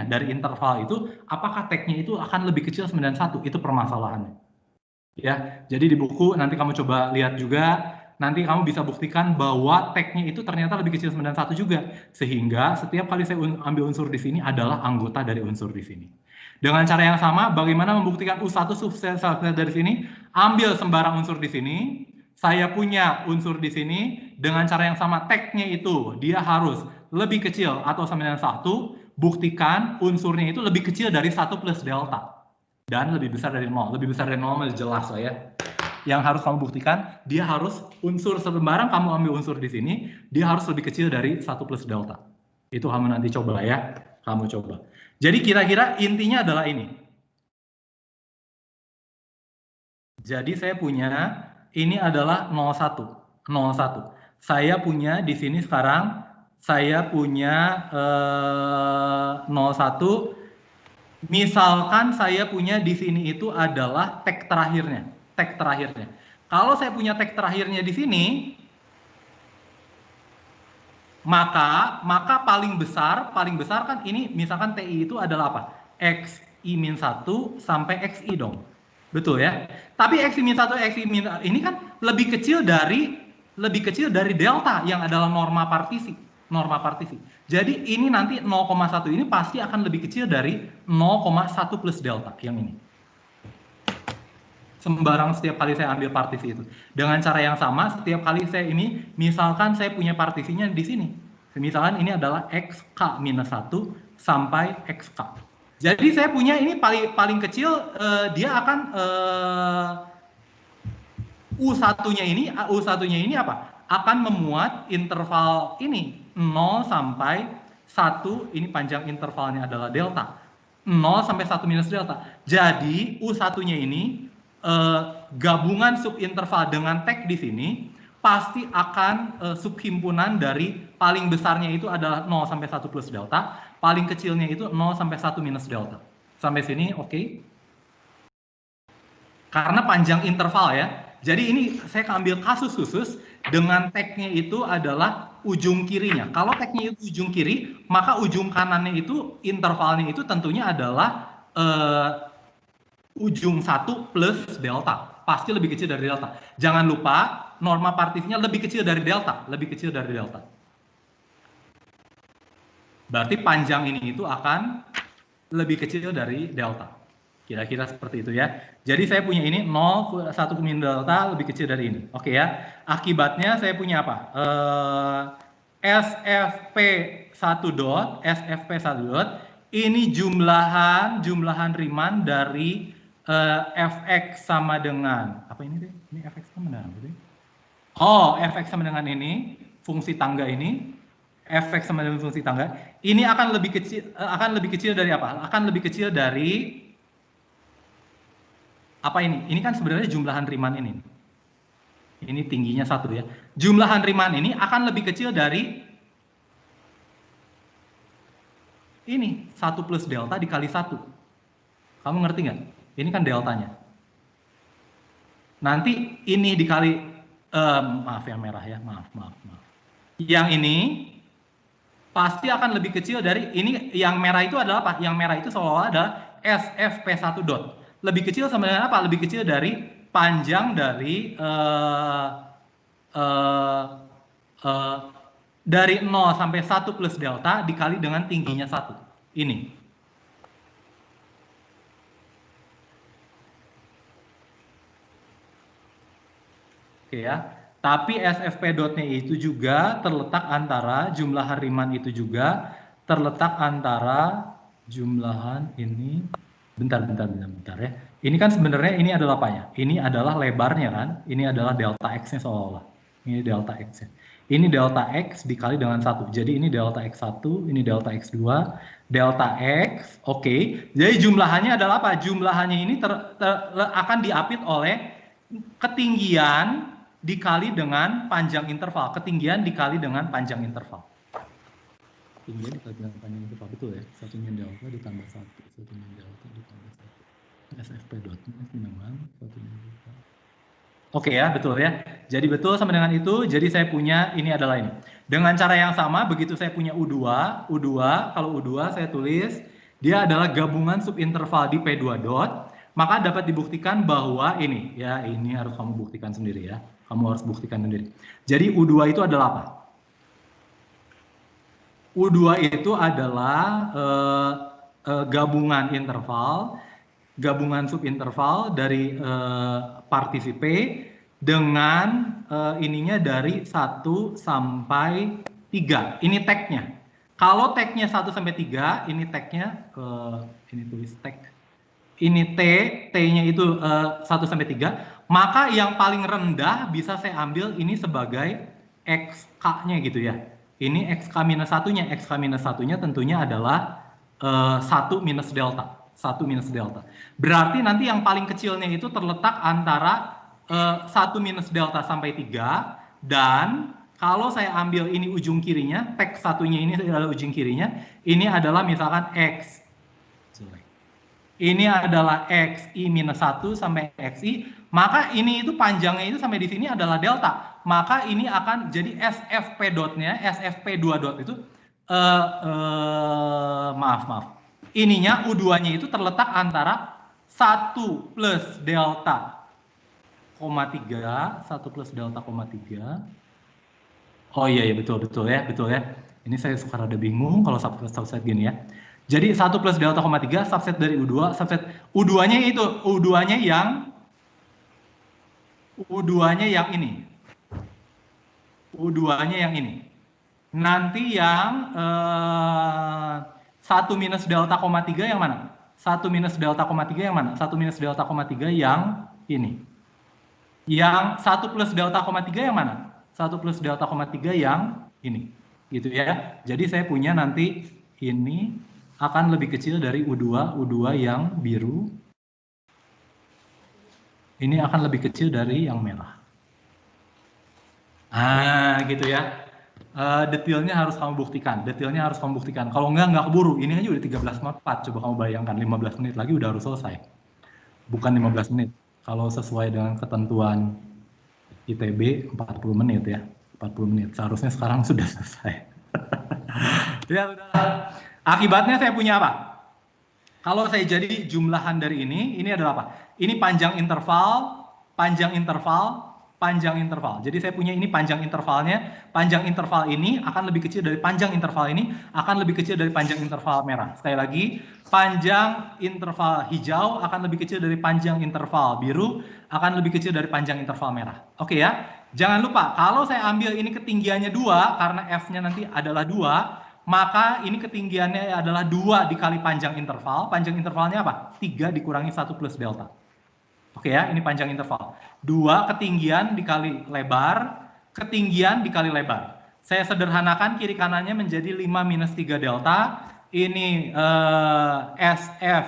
dari interval itu, apakah tag-nya itu akan lebih kecil 91? Itu permasalahannya. Ya, jadi di buku nanti kamu coba lihat juga, nanti kamu bisa buktikan bahwa tag-nya itu ternyata lebih kecil 91 juga. Sehingga setiap kali saya ambil unsur di sini adalah anggota dari unsur di sini. Dengan cara yang sama, bagaimana membuktikan U1 subset dari sini? Ambil sembarang unsur di sini, saya punya unsur di sini, dengan cara yang sama tag-nya itu, dia harus lebih kecil atau sama dengan 1, buktikan unsurnya itu lebih kecil dari 1 plus delta. Dan lebih besar dari 0. Lebih besar dari 0 jelas lah ya. Yang harus kamu buktikan, dia harus unsur sembarang kamu ambil unsur di sini, dia harus lebih kecil dari 1 plus delta. Itu kamu nanti coba ya, kamu coba. Jadi kira-kira intinya adalah ini. Jadi saya punya, ini adalah 01. Saya punya di sini sekarang, saya punya 01. Misalkan saya punya di sini itu adalah tag terakhirnya. Kalau saya punya tag terakhirnya di sini, maka paling besar kan ini misalkan TI itu adalah apa? XI-1 sampai XI dong. Betul ya? Tapi XI-1, XI- ini kan lebih kecil dari delta yang adalah norma partisi. Jadi ini nanti 0,1 ini pasti akan lebih kecil dari 0,1 plus delta yang ini. Sembarang setiap kali saya ambil partisi itu. Dengan cara yang sama, setiap kali saya ini, misalkan saya punya partisinya di sini. Misalkan ini adalah XK-1 sampai XK. Jadi saya punya ini paling kecil, dia akan U1-nya ini apa? Akan memuat interval ini 0 sampai 1, ini panjang intervalnya adalah delta. 0 sampai 1 minus delta. Jadi U1-nya ini gabungan subinterval dengan tag di sini pasti akan subhimpunan dari paling besarnya itu adalah 0 sampai 1 plus delta, paling kecilnya itu 0 sampai 1 minus delta. Sampai sini oke? Karena panjang interval ya. Jadi ini saya ambil kasus khusus dengan tag-nya itu adalah ujung kirinya. Kalau tag-nya itu ujung kiri, maka ujung kanannya itu intervalnya itu tentunya adalah ujung 1 plus delta. Pasti lebih kecil dari delta. Jangan lupa norma partisnya lebih kecil dari delta. Berarti panjang ini itu akan lebih kecil dari delta. Kira-kira seperti itu ya. Jadi saya punya ini 0, 1 min delta lebih kecil dari ini. Oke ya. Akibatnya saya punya apa? SFP1 dot, ini jumlahan Riemann dari fx sama dengan apa ini deh? Ini fx sama dengan apa deh? Oh, fx sama dengan ini, fungsi tangga ini, fx sama dengan fungsi tangga. Ini akan lebih kecil dari apa? Akan lebih kecil dari apa ini? Ini kan sebenarnya jumlahan Riemann ini. Ini tingginya 1 ya. Jumlahan Riemann ini akan lebih kecil dari ini 1 plus delta dikali 1. Kamu ngerti nggak? Ini kan deltanya. Nanti ini dikali maaf yang merah ya, maaf. Yang ini pasti akan lebih kecil dari ini. Yang merah itu adalah apa? Yang merah itu seolah-olah adalah SFP1 dot. Lebih kecil sama dengan apa? Lebih kecil dari panjang dari dari 0 sampai 1 plus delta dikali dengan tingginya 1. Ini. Oke ya, tapi SFP dotnya itu juga terletak antara jumlahan Riemann itu juga terletak antara jumlahan ini. Bentar ya. Ini kan sebenarnya ini adalah apanya? Ini adalah lebarnya kan? Ini adalah delta X-nya seolah-olah. Ini delta X-nya. Ini delta X dikali dengan 1. Jadi ini delta X1, ini delta X2, delta X. Oke. Jadi jumlahannya adalah apa? Jumlahannya ini akan diapit oleh ketinggian dikali dengan panjang interval. Ketinggian dikali dengan panjang interval. Ketinggian dikali dengan panjang interval. Betul ya? 1 min delta ditambah 1. 1 min delta ditambah 1. SFP.nya Oke ya, betul ya. Jadi betul sama dengan itu. Jadi saya punya ini adalah ini. Dengan cara yang sama, begitu saya punya U2, kalau U2 saya tulis dia adalah gabungan subinterval di P2 dot, maka dapat dibuktikan bahwa ini ya, ini harus kamu buktikan sendiri ya. Kamu harus buktikan sendiri. Jadi U2 itu adalah apa? U2 itu adalah gabungan interval, gabungan subinterval dari partisi P dengan ininya dari 1 sampai 3. Ini tagnya. Kalau tagnya 1 sampai 3, ini tagnya ini tulis tag. Ini T-nya itu 1 sampai 3, maka yang paling rendah bisa saya ambil ini sebagai XK-nya gitu ya. Ini XK minus 1-nya. XK minus 1-nya tentunya adalah 1 minus delta. 1 minus delta. Berarti nanti yang paling kecilnya itu terletak antara 1 minus delta sampai 3, dan kalau saya ambil ini ujung kirinya, tag satunya ini adalah ujung kirinya, ini adalah misalkan X. Ini adalah XI minus 1 sampai XI, maka ini itu panjangnya itu sampai di sini adalah delta. Maka ini akan jadi SFP dotnya, SFP2 dot itu, maaf. Ininya U2-nya itu terletak antara 1 plus delta, 3, 1 plus delta, 3. Oh iya betul ya. Ini saya suka rada bingung kalau subset gini ya. Jadi 1 plus delta, 3 subset dari U2, subset U2-nya itu, U2-nya yang ini. U2-nya yang ini. Nanti yang 1 minus delta, 3 yang mana? 1 minus delta, 3 yang mana? 1 minus delta, 3 yang ini. Yang 1 plus delta, 3 yang mana? 1 plus delta, 3 yang ini. Gitu ya. Jadi saya punya nanti ini akan lebih kecil dari U2 yang biru. Ini akan lebih kecil dari yang merah. Gitu ya. Detailnya harus kamu buktikan. Kalau enggak keburu. Ini aja udah 13.4. Coba kamu bayangkan 15 menit lagi udah harus selesai. Bukan 15 menit. Kalau sesuai dengan ketentuan ITB 40 menit ya. 40 menit. Seharusnya sekarang sudah selesai. Ya udah. Akibatnya saya punya apa? Kalau saya jadi jumlahan dari ini adalah apa? Ini panjang interval. Jadi saya punya ini panjang intervalnya. Panjang interval ini akan lebih kecil dari panjang interval ini, akan lebih kecil dari panjang interval merah. Sekali lagi, panjang interval hijau akan lebih kecil dari panjang interval biru, akan lebih kecil dari panjang interval merah. Oke ya? Jangan lupa, kalau saya ambil ini ketinggiannya 2, karena F-nya nanti adalah 2, maka ini ketinggiannya adalah 2 dikali panjang interval. Panjang intervalnya apa? 3 dikurangi 1 plus delta. Oke ya, ini panjang interval. 2 ketinggian dikali lebar, ketinggian dikali lebar. Saya sederhanakan kiri kanannya menjadi 5 minus 3 delta. Ini SF,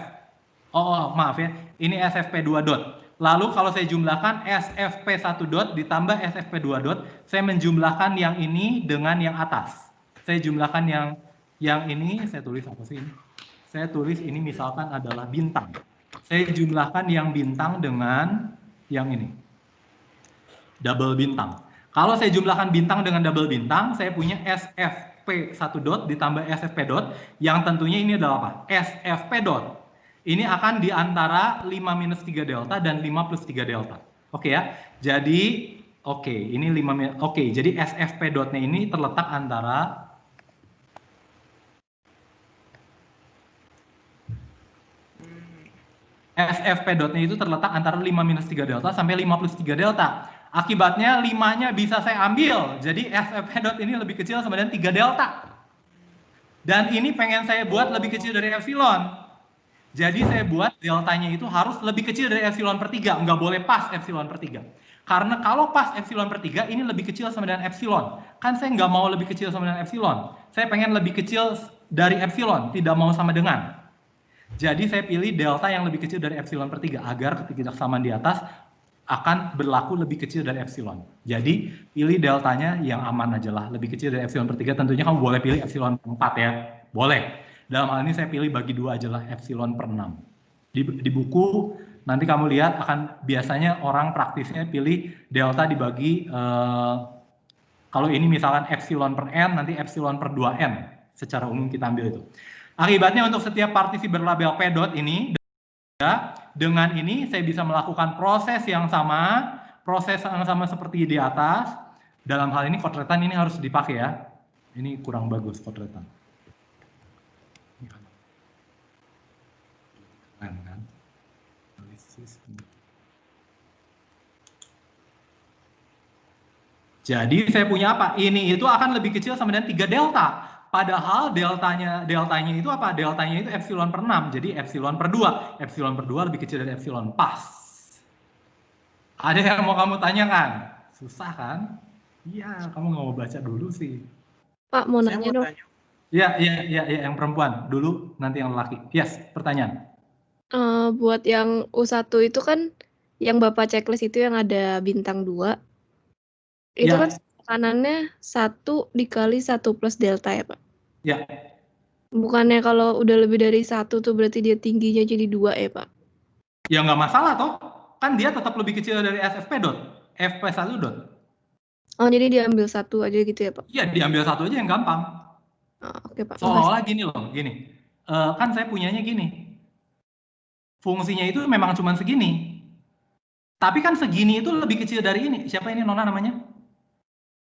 maaf ya, ini SFP2 dot. Lalu kalau saya jumlahkan SFP1 dot ditambah SFP2 dot, saya menjumlahkan yang ini dengan yang atas. Saya jumlahkan yang ini, saya tulis apa sih ini? Saya tulis ini misalkan adalah bintang. Saya jumlahkan yang bintang dengan yang ini. Double bintang. Kalau saya jumlahkan bintang dengan double bintang, saya punya SFP1 dot ditambah SFP dot, yang tentunya ini adalah apa? SFP dot. Ini akan di antara 5 minus 3 delta dan 5 plus 3 delta. Oke ya. Jadi, ini 5, jadi SFP dotnya ini terletak antara SFP dotnya itu terletak antara 5 minus 3 delta sampai 5 plus 3 delta. Akibatnya 5-nya bisa saya ambil. Jadi SFP dot ini lebih kecil sama dengan 3 delta. Dan ini pengen saya buat lebih kecil dari epsilon. Jadi saya buat deltanya itu harus lebih kecil dari epsilon per 3. Nggak boleh pas epsilon per 3. Karena kalau pas epsilon per 3, ini lebih kecil sama dengan epsilon. Kan saya nggak mau lebih kecil sama dengan epsilon. Saya pengen lebih kecil dari epsilon, tidak mau sama dengan. Jadi saya pilih delta yang lebih kecil dari epsilon per 3 agar ketidaksamaan di atas akan berlaku lebih kecil dari epsilon. Jadi pilih deltanya yang aman aja lah, lebih kecil dari epsilon per 3. Tentunya kamu boleh pilih epsilon per 4 ya, boleh. Dalam hal ini saya pilih bagi 2 aja lah, epsilon per 6. Di buku nanti kamu lihat akan biasanya orang praktisnya pilih delta dibagi kalau ini misalkan epsilon per n, nanti epsilon per 2n. Secara umum kita ambil itu. Akibatnya untuk setiap partisi berlabel P dot ini, dengan ini saya bisa melakukan proses yang sama seperti di atas. Dalam hal ini kotretan ini harus dipakai ya. Ini kurang bagus kotretan. Kan? Jadi saya punya apa? Ini itu akan lebih kecil sama dengan 3 delta. Padahal deltanya itu apa? Deltanya itu epsilon per 6. Jadi epsilon per 2. Epsilon per 2 lebih kecil dari epsilon. Pas. Ada yang mau kamu tanyakan? Susah kan? Iya, kamu nggak mau baca dulu sih. Pak, mau nanya dong. Iya, yang perempuan. Dulu, nanti yang lelaki. Yes, pertanyaan. Buat yang U1 itu kan, yang Bapak checklist itu yang ada bintang 2. Itu Ya. kan tekanannya 1 dikali 1 plus delta ya, Pak? Ya. Bukannya kalau udah lebih dari 1 tuh berarti dia tingginya jadi 2 ya, Pak? Ya nggak masalah toh. Kan dia tetap lebih kecil dari SFP dot. FP1 dot. Oh, jadi diambil 1 aja gitu ya, Pak? Iya, diambil 1 aja yang gampang. Oke, Pak. Seolah-olah gini loh, gini. Kan saya punyanya gini. Fungsinya itu memang cuma segini. Tapi kan segini itu lebih kecil dari ini. Siapa ini Nona namanya?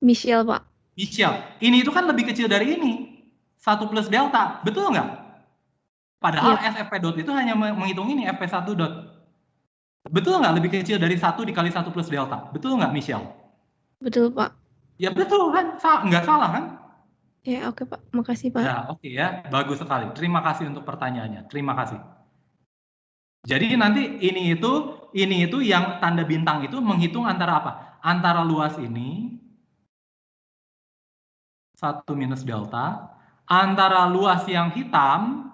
Michelle, Pak. Michelle. Ini itu kan lebih kecil dari ini. 1 plus delta. Betul nggak? Padahal SFP dot itu hanya menghitung ini, FP1 dot. Betul nggak lebih kecil dari 1 dikali 1 plus delta? Betul nggak, Michelle? Betul, Pak. Ya betul kan? Nggak salah kan? Ya, oke, Pak. Makasih, Pak. Ya, oke ya. Bagus sekali. Terima kasih untuk pertanyaannya. Terima kasih. Jadi nanti ini itu yang tanda bintang itu menghitung antara apa? Antara luas ini 1 minus delta, antara luas yang hitam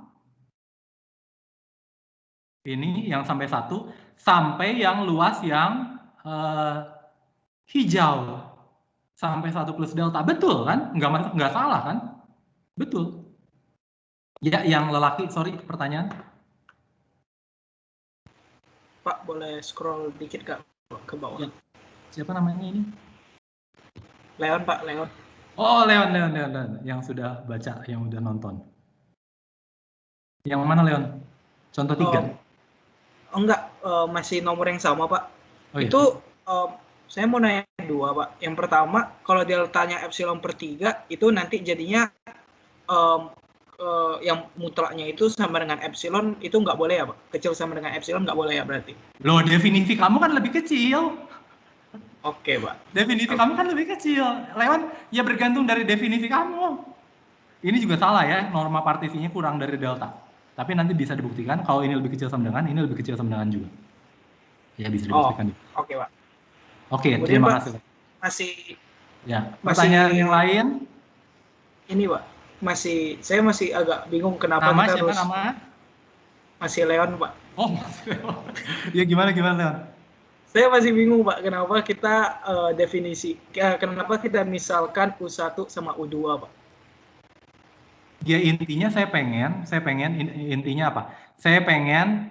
ini yang sampai 1 sampai yang luas yang hijau sampai 1 plus delta. Betul kan? Nggak salah kan? Betul. Ya, yang lelaki, sorry, pertanyaan. Pak, boleh scroll dikit ke bawah? Ya. Siapa namanya ini? Leon, Pak, Leon. Oh, Leon. Yang sudah baca, yang udah nonton. Yang mana, Leon? Contoh 3. Enggak, masih nomor yang sama, Pak. Oh, iya. Itu saya mau nanya 2, Pak. Yang pertama, kalau deltanya epsilon per 3, itu nanti jadinya yang mutlaknya itu sama dengan epsilon, itu nggak boleh ya, Pak? Kecil sama dengan epsilon nggak boleh ya berarti? Loh, definisi kamu kan lebih kecil. Oke, Pak. Definisi kamu kan lebih kecil. Leon, ya bergantung dari definisi kamu. Ini juga salah ya, norma partisinya kurang dari delta. Tapi nanti bisa dibuktikan kalau ini lebih kecil sama dengan, ini lebih kecil sama dengan juga. Ya, bisa dibuktikan. Oke, Pak. Oke, Kemudian, terima Pak, kasih. Ya, pertanyaan yang lain? Ini, Pak. Saya masih agak bingung kenapa Nama kita siapa harus... nama? Masih Leon, Pak. Oh, masih Leon. Ya, gimana Leon? Saya masih bingung, Pak, kenapa kita kenapa kita misalkan U1 sama U2, Pak? Ya, intinya saya pengen intinya apa? Saya pengen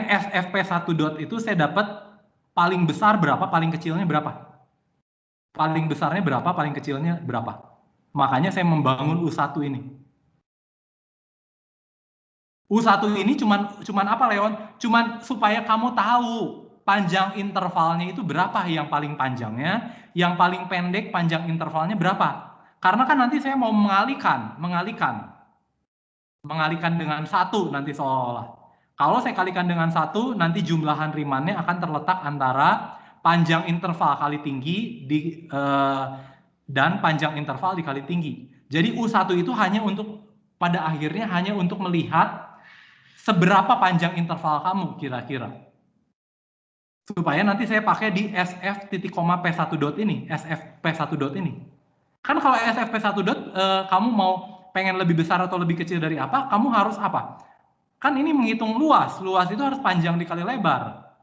SFP1 dot itu saya dapat paling besar berapa, paling kecilnya berapa? Paling besarnya berapa, paling kecilnya berapa? Makanya saya membangun U1 ini. U1 ini cuman apa, Leon? Cuman supaya kamu tahu panjang intervalnya itu berapa, yang paling panjangnya, yang paling pendek panjang intervalnya berapa. Karena kan nanti saya mau mengalihkan dengan 1 nanti seolah-olah. Kalau saya kalikan dengan 1, nanti jumlahan Riemannnya akan terletak antara panjang interval kali tinggi dan panjang interval dikali tinggi. Jadi U1 itu pada akhirnya hanya untuk melihat seberapa panjang interval kamu kira-kira. Supaya nanti saya pakai di SF.P1 dot ini, SFP1 dot ini. Kan kalau SFP1 dot kamu mau pengen lebih besar atau lebih kecil dari apa, kamu harus apa? Kan ini menghitung luas itu harus panjang dikali lebar.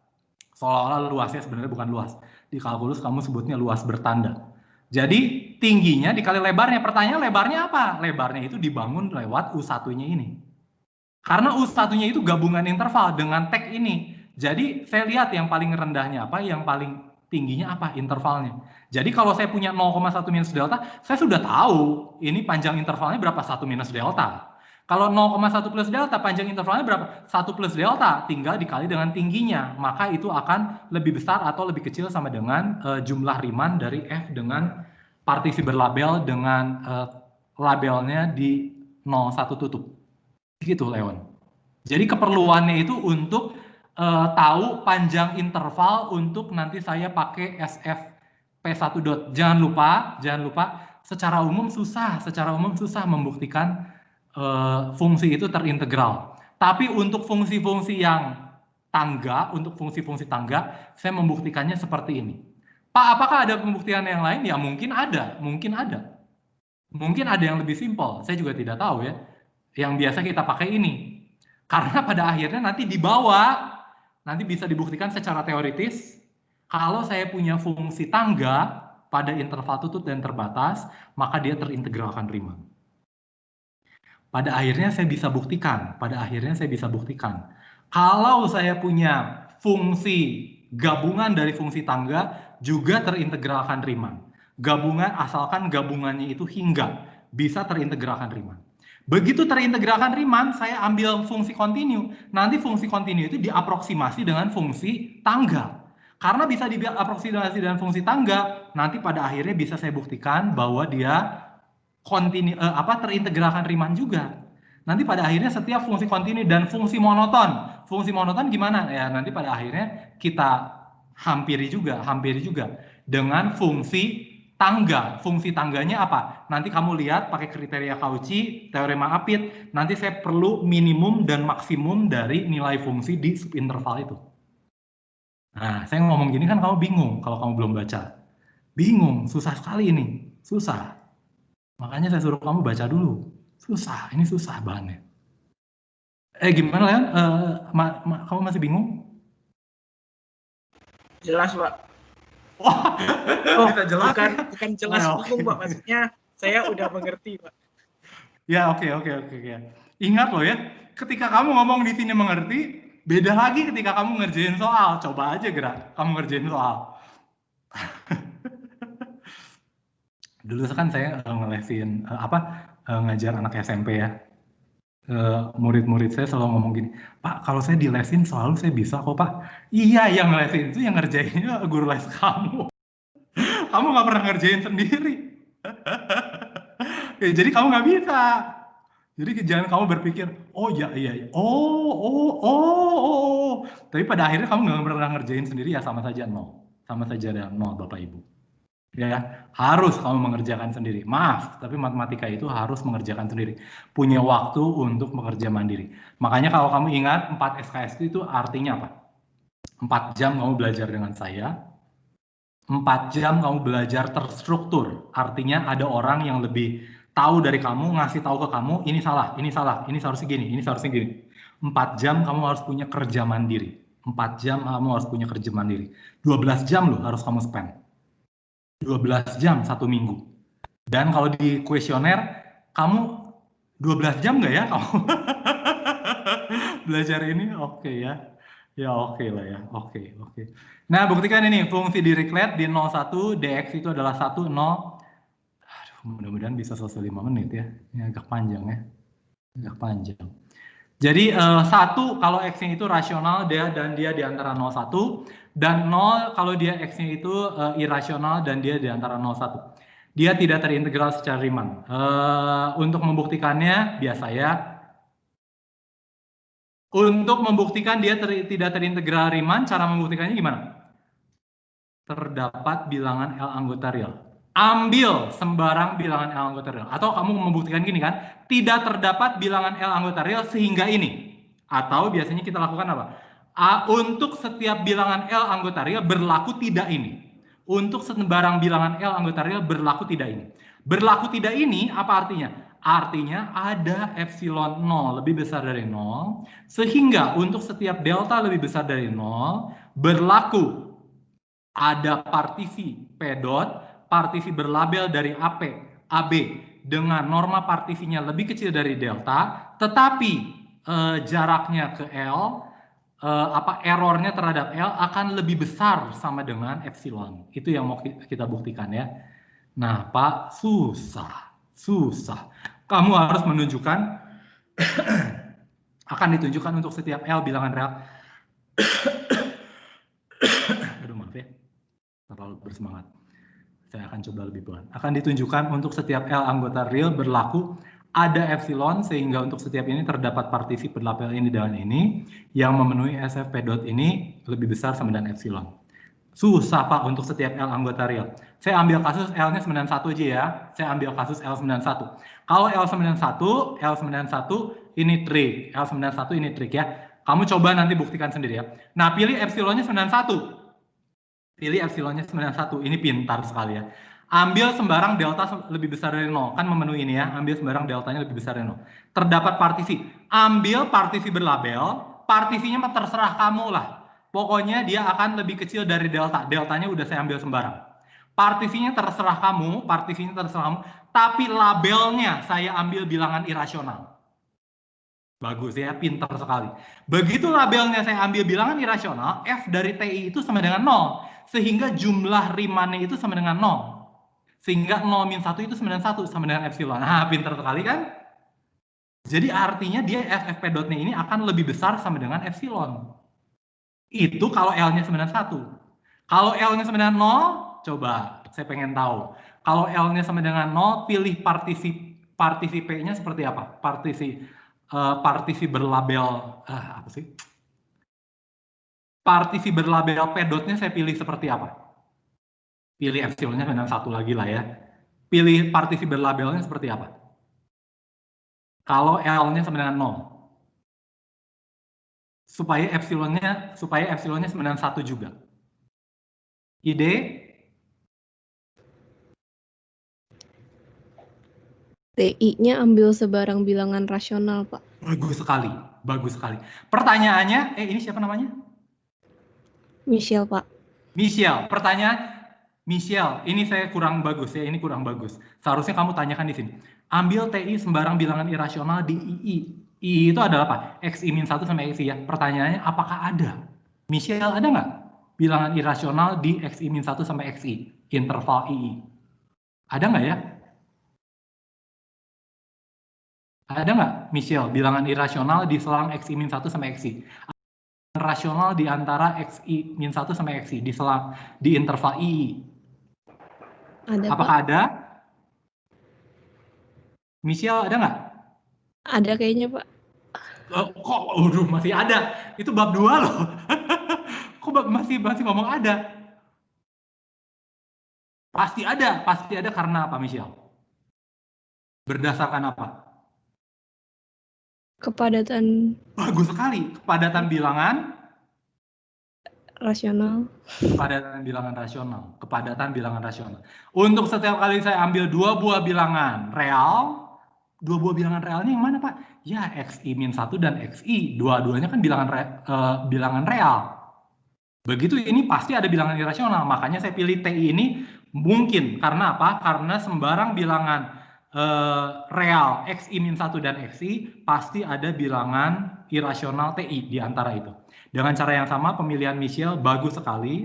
Seolah-olah luasnya sebenarnya bukan luas. Di kalkulus kamu sebutnya luas bertanda. Jadi tingginya dikali lebarnya. Pertanyaan lebarnya apa? Lebarnya itu dibangun lewat U1-nya ini. Karena U1-nya itu gabungan interval dengan tag ini. Jadi saya lihat yang paling rendahnya apa, yang paling tingginya apa, intervalnya. Jadi kalau saya punya 0,1 minus delta, saya sudah tahu ini panjang intervalnya berapa, 1 minus delta. Kalau 0,1 plus delta, panjang intervalnya berapa? 1 plus delta, tinggal dikali dengan tingginya. Maka itu akan lebih besar atau lebih kecil sama dengan jumlah Riemann dari F dengan partisi berlabel dengan labelnya di 01 tutup. Gitu, Leon. Jadi keperluannya itu untuk tahu panjang interval untuk nanti saya pakai SF P1 dot. Jangan lupa, secara umum susah membuktikan fungsi itu terintegral. Tapi untuk fungsi-fungsi yang tangga, saya membuktikannya seperti ini. Pak, apakah ada pembuktian yang lain? Ya mungkin ada. Mungkin ada yang lebih simpel, saya juga tidak tahu ya. Yang biasa kita pakai ini. Karena pada akhirnya nanti dibawa, nanti bisa dibuktikan secara teoritis, kalau saya punya fungsi tangga pada interval tutut dan terbatas, maka dia terintegralkan Riemann. Pada akhirnya saya bisa buktikan, kalau saya punya fungsi gabungan dari fungsi tangga juga terintegralkan Riemann. Gabungan, asalkan gabungannya itu hingga, bisa terintegralkan Riemann. Begitu terintegralkan Riemann, saya ambil fungsi kontinu. Nanti fungsi kontinu itu diaproksimasi dengan fungsi tangga. Karena bisa diaproksimasi dengan fungsi tangga, nanti pada akhirnya bisa saya buktikan bahwa dia terintegralkan Riemann juga. Nanti pada akhirnya setiap fungsi kontinu dan fungsi monoton. Fungsi monoton gimana? Ya nanti pada akhirnya kita hampiri juga dengan fungsi tangga. Fungsi tangganya apa? Nanti kamu lihat pakai kriteria Cauchy, teorema Apit, nanti saya perlu minimum dan maksimum dari nilai fungsi di subinterval itu. Nah, saya ngomong gini kan kamu bingung kalau kamu belum baca. Bingung, susah sekali ini, susah. Makanya saya suruh kamu baca dulu. Susah, ini susah bahannya. Gimana Leon? Kamu masih bingung? Jelas, Pak. Bisa jelas? Bukan jelas bingung, Pak. Maksudnya saya udah mengerti, Pak. Ya, oke. Ingat loh ya, ketika kamu ngomong di sini mengerti, beda lagi ketika kamu ngerjain soal. Coba aja gerak, kamu ngerjain soal. Dulu kan saya ngelesin ngajar anak SMP ya. Murid-murid saya selalu ngomong gini, Pak, kalau saya dilesin selalu saya bisa kok, Pak. Iya, yang ngelesin itu yang ngerjainnya guru les kamu. Kamu nggak pernah ngerjain sendiri. Ya, jadi kamu nggak bisa. Jadi jangan kamu berpikir, oh iya, tapi pada akhirnya kamu nggak pernah ngerjain sendiri, ya sama saja nol. Sama saja ada nol, Bapak Ibu. Ya, harus kamu mengerjakan sendiri. Maaf, tapi matematika itu harus mengerjakan sendiri. Punya waktu untuk bekerja mandiri. Makanya kalau kamu ingat 4 SKS itu artinya apa? 4 jam kamu belajar dengan saya. 4 jam kamu belajar terstruktur. Artinya ada orang yang lebih tahu dari kamu, ngasih tahu ke kamu, ini salah, ini seharusnya gini, ini seharusnya gini. 4 jam kamu harus punya kerja mandiri. 4 jam kamu harus punya kerja mandiri. 12 jam loh harus kamu spend. 12 jam 1 minggu. Dan kalau di kuesioner, kamu 12 jam nggak ya kamu belajar ini? Oke ya. Ya oke lah ya. Oke. Nah, buktikan ini fungsi Dirichlet di 01, dx itu adalah 1, 0. Aduh, mudah-mudahan bisa selesai 5 menit ya. Ini agak panjang ya. Jadi 1 kalau x-nya itu rasional dan dia di antara 01, dan 0 kalau dia x-nya itu irasional dan dia di antara 01. Dia tidak terintegral secara Riemann. Untuk membuktikannya biasa ya. Untuk membuktikan dia tidak terintegral Riemann, cara membuktikannya gimana? Terdapat bilangan L anggota real. Ambil sembarang bilangan L anggota real. Atau kamu membuktikan gini kan, tidak terdapat bilangan L anggota real sehingga ini. Atau biasanya kita lakukan apa? Untuk setiap bilangan L anggota real berlaku tidak ini. Untuk sembarang bilangan L anggota real berlaku tidak ini. Berlaku tidak ini apa artinya? Artinya ada epsilon 0 lebih besar dari 0. Sehingga untuk setiap delta lebih besar dari 0 berlaku ada partisi P dot partisi berlabel dari AB dengan norma partisinya lebih kecil dari delta, tetapi jaraknya ke L, errornya terhadap L akan lebih besar sama dengan epsilon. Itu yang mau kita buktikan ya. Nah, Pak, susah. Kamu harus menunjukkan, akan ditunjukkan untuk setiap L bilangan real. Aduh, maaf ya, terlalu bersemangat. Saya akan coba lebih pelan. Akan ditunjukkan untuk setiap L anggota real berlaku ada epsilon, sehingga untuk setiap ini terdapat partisi berlabel ini dengan ini, yang memenuhi SFP dot ini lebih besar sama dengan epsilon. Susah Pak untuk setiap L anggota real. Saya ambil kasus L-nya 91 aja ya. Saya ambil kasus L91. Kalau L91 ini trik. L91 ini trik ya. Kamu coba nanti buktikan sendiri ya. Nah, pilih epsilonnya 91. Pilih epsilonnya 91. Ini pintar sekali ya. Ambil sembarang delta lebih besar dari 0. Kan memenuhi ini ya. Ambil sembarang deltanya lebih besar dari 0. Terdapat partisi. Ambil partisi berlabel. Partisinya terserah kamu lah. Pokoknya dia akan lebih kecil dari delta. Deltanya udah saya ambil sembarang. Partisinya terserah kamu. Tapi labelnya saya ambil bilangan irasional. Bagus ya, pintar sekali. Begitu labelnya saya ambil bilangan irasional, F dari TI itu sama dengan 0. Sehingga jumlah Riemann itu sama dengan 0. Sehingga 0 min 1 itu sama dengan 1, sama dengan epsilon. Nah, pintar sekali kan? Jadi artinya dia FFP dotnya ini akan lebih besar sama dengan epsilon. Itu kalau L-nya sama dengan 1. Kalau L-nya sama dengan 0, coba saya pengen tahu. Kalau L-nya sama dengan 0, pilih partisi P-nya seperti apa? Partisi berlabel apa sih? Partisi berlabel P dotnya saya pilih seperti apa? Pilih epsilonnya dengan 1 lagi lah ya. Pilih partisi berlabelnya seperti apa? Kalau L-nya sama dengan 0. Supaya epsilonnya sama dengan 1 juga. Ide? TI-nya ambil sebarang bilangan rasional, Pak. Bagus sekali, bagus sekali. Pertanyaannya, ini siapa namanya? Michelle, Pak. Michelle. Pertanyaan, Michelle, ini saya kurang bagus ya, ini kurang bagus. Seharusnya kamu tanyakan di sini. Ambil TI sembarang bilangan irasional di II. II itu adalah apa? XI-1 sampai XI ya. Pertanyaannya, apakah ada? Michelle, ada nggak bilangan irasional di XI-1 sampai XI? Interval II. Ada nggak ya? Ada nggak, Michelle, bilangan irasional di selang XI-1 sampai XI? Rasional di antara XI-1 sampai XI di selang di interval II. Ada, Apakah Pak? ada? Michelle, ada nggak? Ada kayaknya, Pak. Kok, masih ada. Itu bab 2 loh. Kok masih ngomong ada? Pasti ada karena apa, Michelle? Berdasarkan apa? Kepadatan Bagus sekali, kepadatan bilangan rasional. kepadatan bilangan rasional. Untuk setiap kali saya ambil 2 buah bilangan real, 2 buah bilangan realnya yang mana, Pak? Ya, XI-1 dan XI. Dua-duanya kan bilangan real. Begitu ini pasti ada bilangan irasional. Makanya saya pilih TI ini mungkin. Karena apa? Karena sembarang bilangan real XI-1 dan XI pasti ada bilangan irasional TI di antara itu. Dengan cara yang sama, pemilihan Michelle bagus sekali.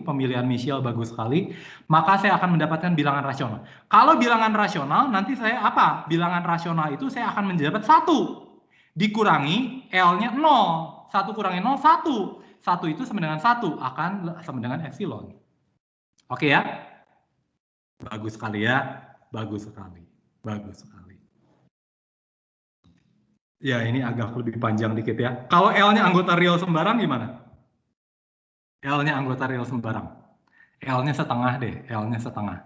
Maka saya akan mendapatkan bilangan rasional. Kalau bilangan rasional, nanti saya apa? Bilangan rasional itu saya akan mendapat 1. Dikurangi L-nya 0. 1 kurangi 0, 1. 1 itu sama dengan 1. Akan sama dengan epsilon. Oke ya? Bagus sekali ya. Bagus sekali. Ya, ini agak lebih panjang dikit ya. Kalau L-nya anggota real sembarang gimana? L-nya anggota real sembarang. L-nya setengah deh, L-nya setengah.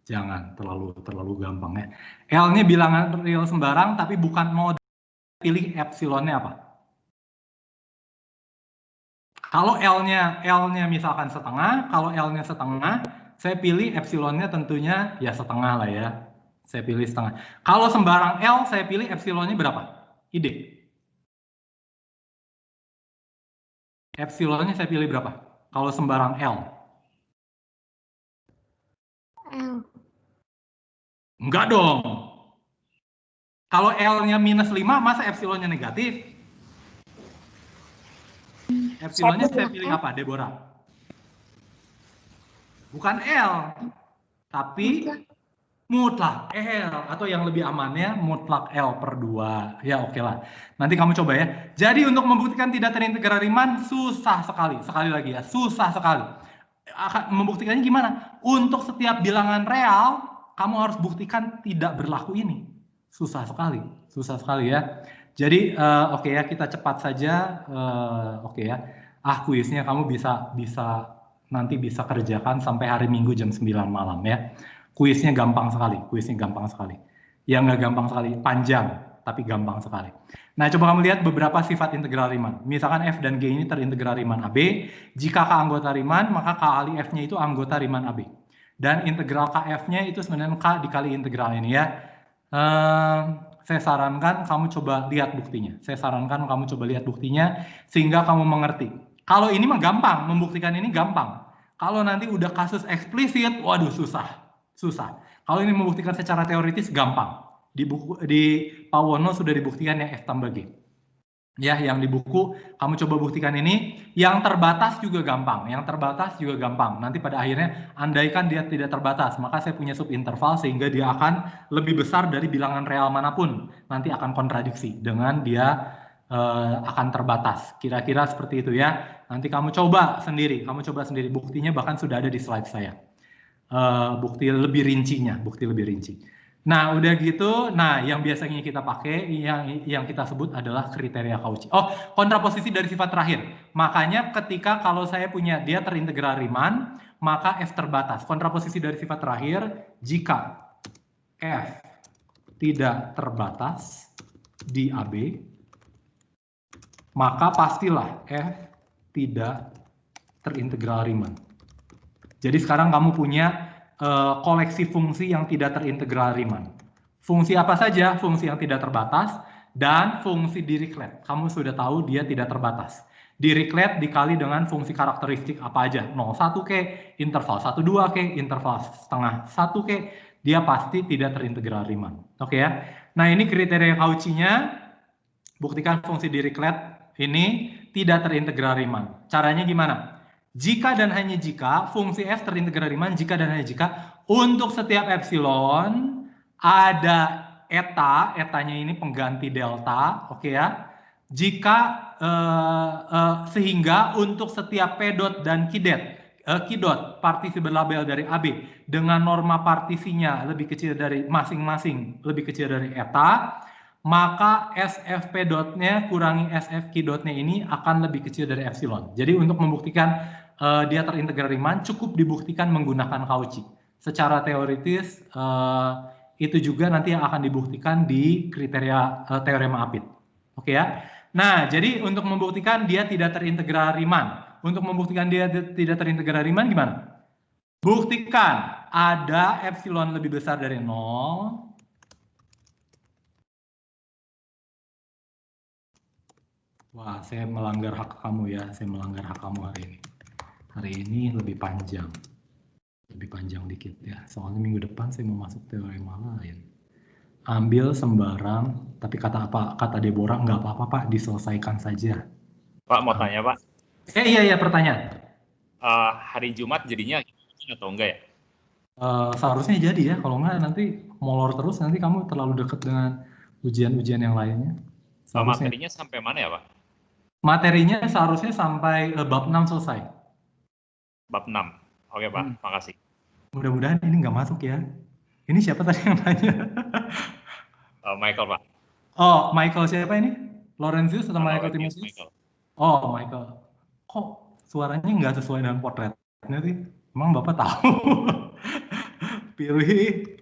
Jangan terlalu gampang ya. L-nya bilangan real sembarang tapi bukan 0. Pilih epsilonnya apa? Kalau L-nya misalkan setengah, saya pilih epsilonnya tentunya ya setengah lah ya. Saya pilih setengah. Kalau sembarang L, saya pilih epsilonnya berapa? Ide. Epsilonnya saya pilih berapa? Kalau sembarang L. L. Enggak dong. Kalau L-nya minus 5, masa epsilonnya negatif? Epsilonnya saya pilih apa, Deborah? Bukan L, tapi mutlak L, atau yang lebih amannya mutlak L per 2. Ya oke lah. Nanti kamu coba ya. Jadi untuk membuktikan tidak terintegrasi Riemann susah sekali. Sekali lagi ya, susah sekali. Membuktikannya gimana? Untuk setiap bilangan real, kamu harus buktikan tidak berlaku ini. Susah sekali ya. Jadi oke ya, kita cepat saja. Oke ya. Kuisnya kamu nanti bisa kerjakan sampai hari Minggu jam 9 malam ya. Kuisnya gampang sekali. Yang nggak gampang sekali, panjang, tapi gampang sekali. Nah, coba kamu lihat beberapa sifat integral Riemann. Misalkan F dan G ini terintegral Riemann AB. Jika K anggota Riemann, maka K kali F-nya itu anggota Riemann AB. Dan integral KF-nya itu sebenarnya K dikali integral ini ya. Saya sarankan kamu coba lihat buktinya. Sehingga kamu mengerti. Kalau ini mah gampang, membuktikan ini gampang. Kalau nanti udah kasus eksplisit, waduh susah. Kalau ini membuktikan secara teoritis gampang. Di Pawono sudah dibuktikan yang F tambah G. Ya, yang di buku kamu coba buktikan ini. Yang terbatas juga gampang. Nanti pada akhirnya andaikan dia tidak terbatas, maka saya punya subinterval sehingga dia akan lebih besar dari bilangan real manapun. Nanti akan kontradiksi dengan dia akan terbatas. Kira-kira seperti itu ya. Nanti kamu coba sendiri. Buktinya bahkan sudah ada di slide saya. Bukti lebih rinci. Nah, udah gitu. Nah, yang biasanya kita pakai, yang kita sebut adalah kriteria Cauchy. Kontraposisi dari sifat terakhir. Makanya ketika kalau saya punya dia terintegral Riemann, maka F terbatas. Kontraposisi dari sifat terakhir, jika F tidak terbatas di AB, maka pastilah F tidak terintegral Riemann. Jadi sekarang kamu punya koleksi fungsi yang tidak terintegral Riemann. Fungsi apa saja? Fungsi yang tidak terbatas dan fungsi Dirichlet. Kamu sudah tahu dia tidak terbatas. Dirichlet dikali dengan fungsi karakteristik apa aja? 0,1 ke, interval 1,2 ke, interval setengah 1 ke, dia pasti tidak terintegral Riemann. Oke ya. Nah, ini kriteria Cauchy-nya. Buktikan fungsi Dirichlet ini tidak terintegral Riemann. Caranya gimana? Jika dan hanya jika fungsi F terintegral Riemann, jika dan hanya jika untuk setiap epsilon ada eta, etanya ini pengganti delta, oke ya. Jika sehingga untuk setiap P dot dan Q dot partisi berlabel dari AB dengan norma partisinya lebih kecil dari masing-masing lebih kecil dari eta, maka SFP dotnya kurangi SFQ dotnya ini akan lebih kecil dari epsilon. Jadi untuk membuktikan dia terintegral Riemann cukup dibuktikan menggunakan Cauchy. Secara teoritis itu juga nanti yang akan dibuktikan di kriteria teorema Apit. Oke ya. Nah, jadi untuk membuktikan dia tidak terintegral Riemann. Untuk membuktikan dia tidak terintegral Riemann gimana? Buktikan ada epsilon lebih besar dari 0. Wah, saya melanggar hak kamu ya. Hari ini. Hari ini lebih panjang dikit ya. Soalnya minggu depan saya mau masuk teorema lain. Ambil sembarang, tapi kata Deborah nggak apa-apa Pak, diselesaikan saja. Pak mau tanya Pak. Iya pertanyaan. Hari Jumat jadinya atau enggak ya? Seharusnya jadi ya. Kalau nggak nanti molor terus, nanti kamu terlalu dekat dengan ujian-ujian yang lainnya. Materinya sampai mana ya Pak? Materinya seharusnya sampai bab 6 selesai. Bab 6. Oke Pak, makasih. Mudah-mudahan ini nggak masuk ya. Ini siapa tadi yang tanya? Michael Pak. Oh, Michael siapa ini? Laurentius atau Michael Timothy? Oh, Michael. Kok suaranya nggak sesuai dengan potretnya sih? Emang Bapak tahu? Pilih.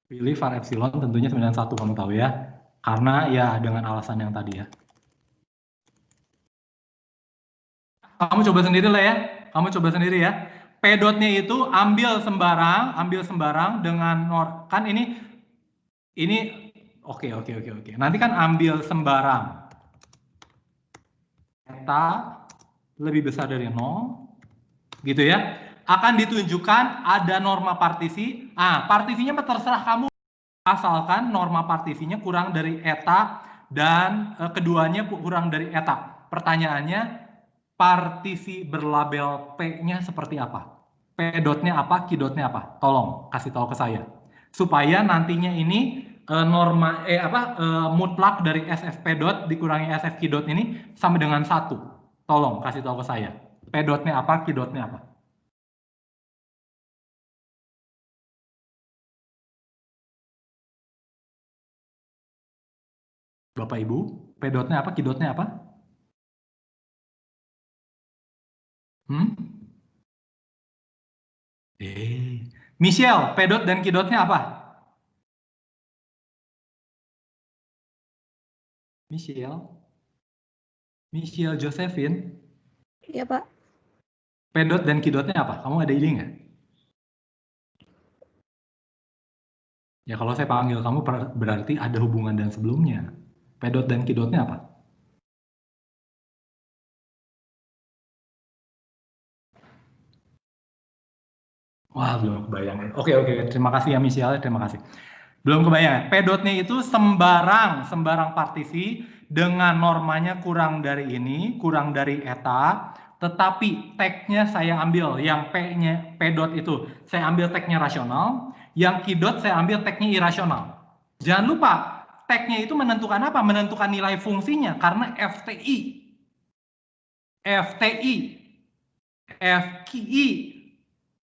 Pilih var epsilon tentunya 91 kamu tahu ya. Karena ya dengan alasan yang tadi ya. Kamu coba sendiri lah ya. P dotnya itu ambil sembarang dengan kan ini oke. Nanti kan ambil sembarang eta lebih besar dari 0, gitu ya, akan ditunjukkan ada norma partisi. Partisinya terserah kamu, asalkan norma partisinya kurang dari eta dan keduanya kurang dari eta. Pertanyaannya, partisi berlabel P-nya seperti apa? P-dotnya apa, Q-dotnya apa? Tolong kasih tahu ke saya. Supaya nantinya ini norma mutlak dari SFP dot dikurangi SFQ dot ini sama dengan 1. Tolong kasih tahu ke saya. P-dotnya apa, Q-dotnya apa? Bapak Ibu, P-dotnya apa, Q-dotnya apa? Michelle, P-dot dan Q-dotnya apa? Michelle Josephine, Iya, Pak. P-dot dan Q-dotnya apa? Kamu ada ide nggak? Ya kalau saya panggil kamu berarti ada hubungan dan sebelumnya. P-dot dan Q-dotnya apa? Wah, belum kebayang. Oke, terima kasih ya Michelle, terima kasih. Belum kebayang. P-dotnya itu sembarang partisi dengan normanya kurang dari ini, kurang dari eta, tetapi tag-nya saya ambil yang P-nya, P-dot itu saya ambil tag-nya rasional, yang Q-dot saya ambil tag-nya irasional. Jangan lupa, tag-nya itu menentukan apa? Menentukan nilai fungsinya karena FTI, FKI.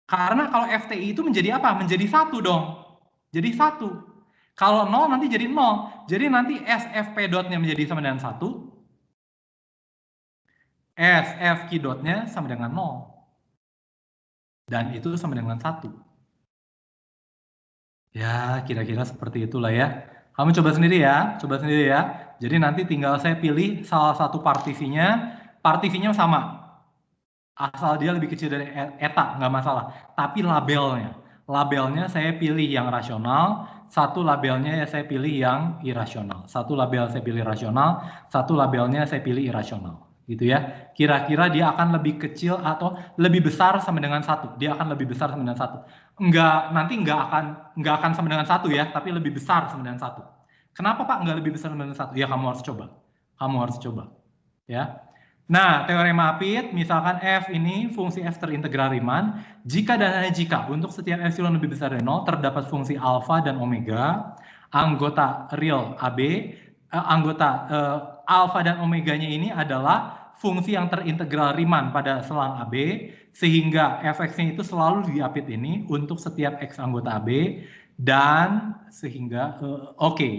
Karena kalau FTI itu menjadi apa? Menjadi 1 dong. Jadi 1. Kalau 0 nanti jadi 0. Jadi nanti SFP dotnya menjadi sama dengan 1. SFQ dotnya sama dengan 0. Dan itu sama dengan 1. Ya, kira-kira seperti itulah ya. Kamu coba sendiri ya. Jadi nanti tinggal saya pilih salah satu partisinya. Partisinya sama. Asal dia lebih kecil dari eta, nggak masalah. Tapi labelnya saya pilih yang rasional, satu labelnya saya pilih yang irasional. Satu label saya pilih rasional, satu labelnya saya pilih irasional. Gitu ya. Kira-kira dia akan lebih kecil atau lebih besar sama dengan 1. Dia akan lebih besar sama dengan 1. Nanti nggak akan sama dengan 1 ya, tapi lebih besar sama dengan 1. Kenapa Pak nggak lebih besar sama dengan 1? Ya kamu harus coba. Ya. Nah, teorema Apit, misalkan f ini fungsi f terintegral Riemann, jika dan hanya jika untuk setiap epsilon lebih besar dari 0 terdapat fungsi alfa dan omega, anggota real AB, alfa dan omeganya ini adalah fungsi yang terintegral Riemann pada selang AB, sehingga fx-nya itu selalu di Apit ini untuk setiap x anggota AB, dan sehingga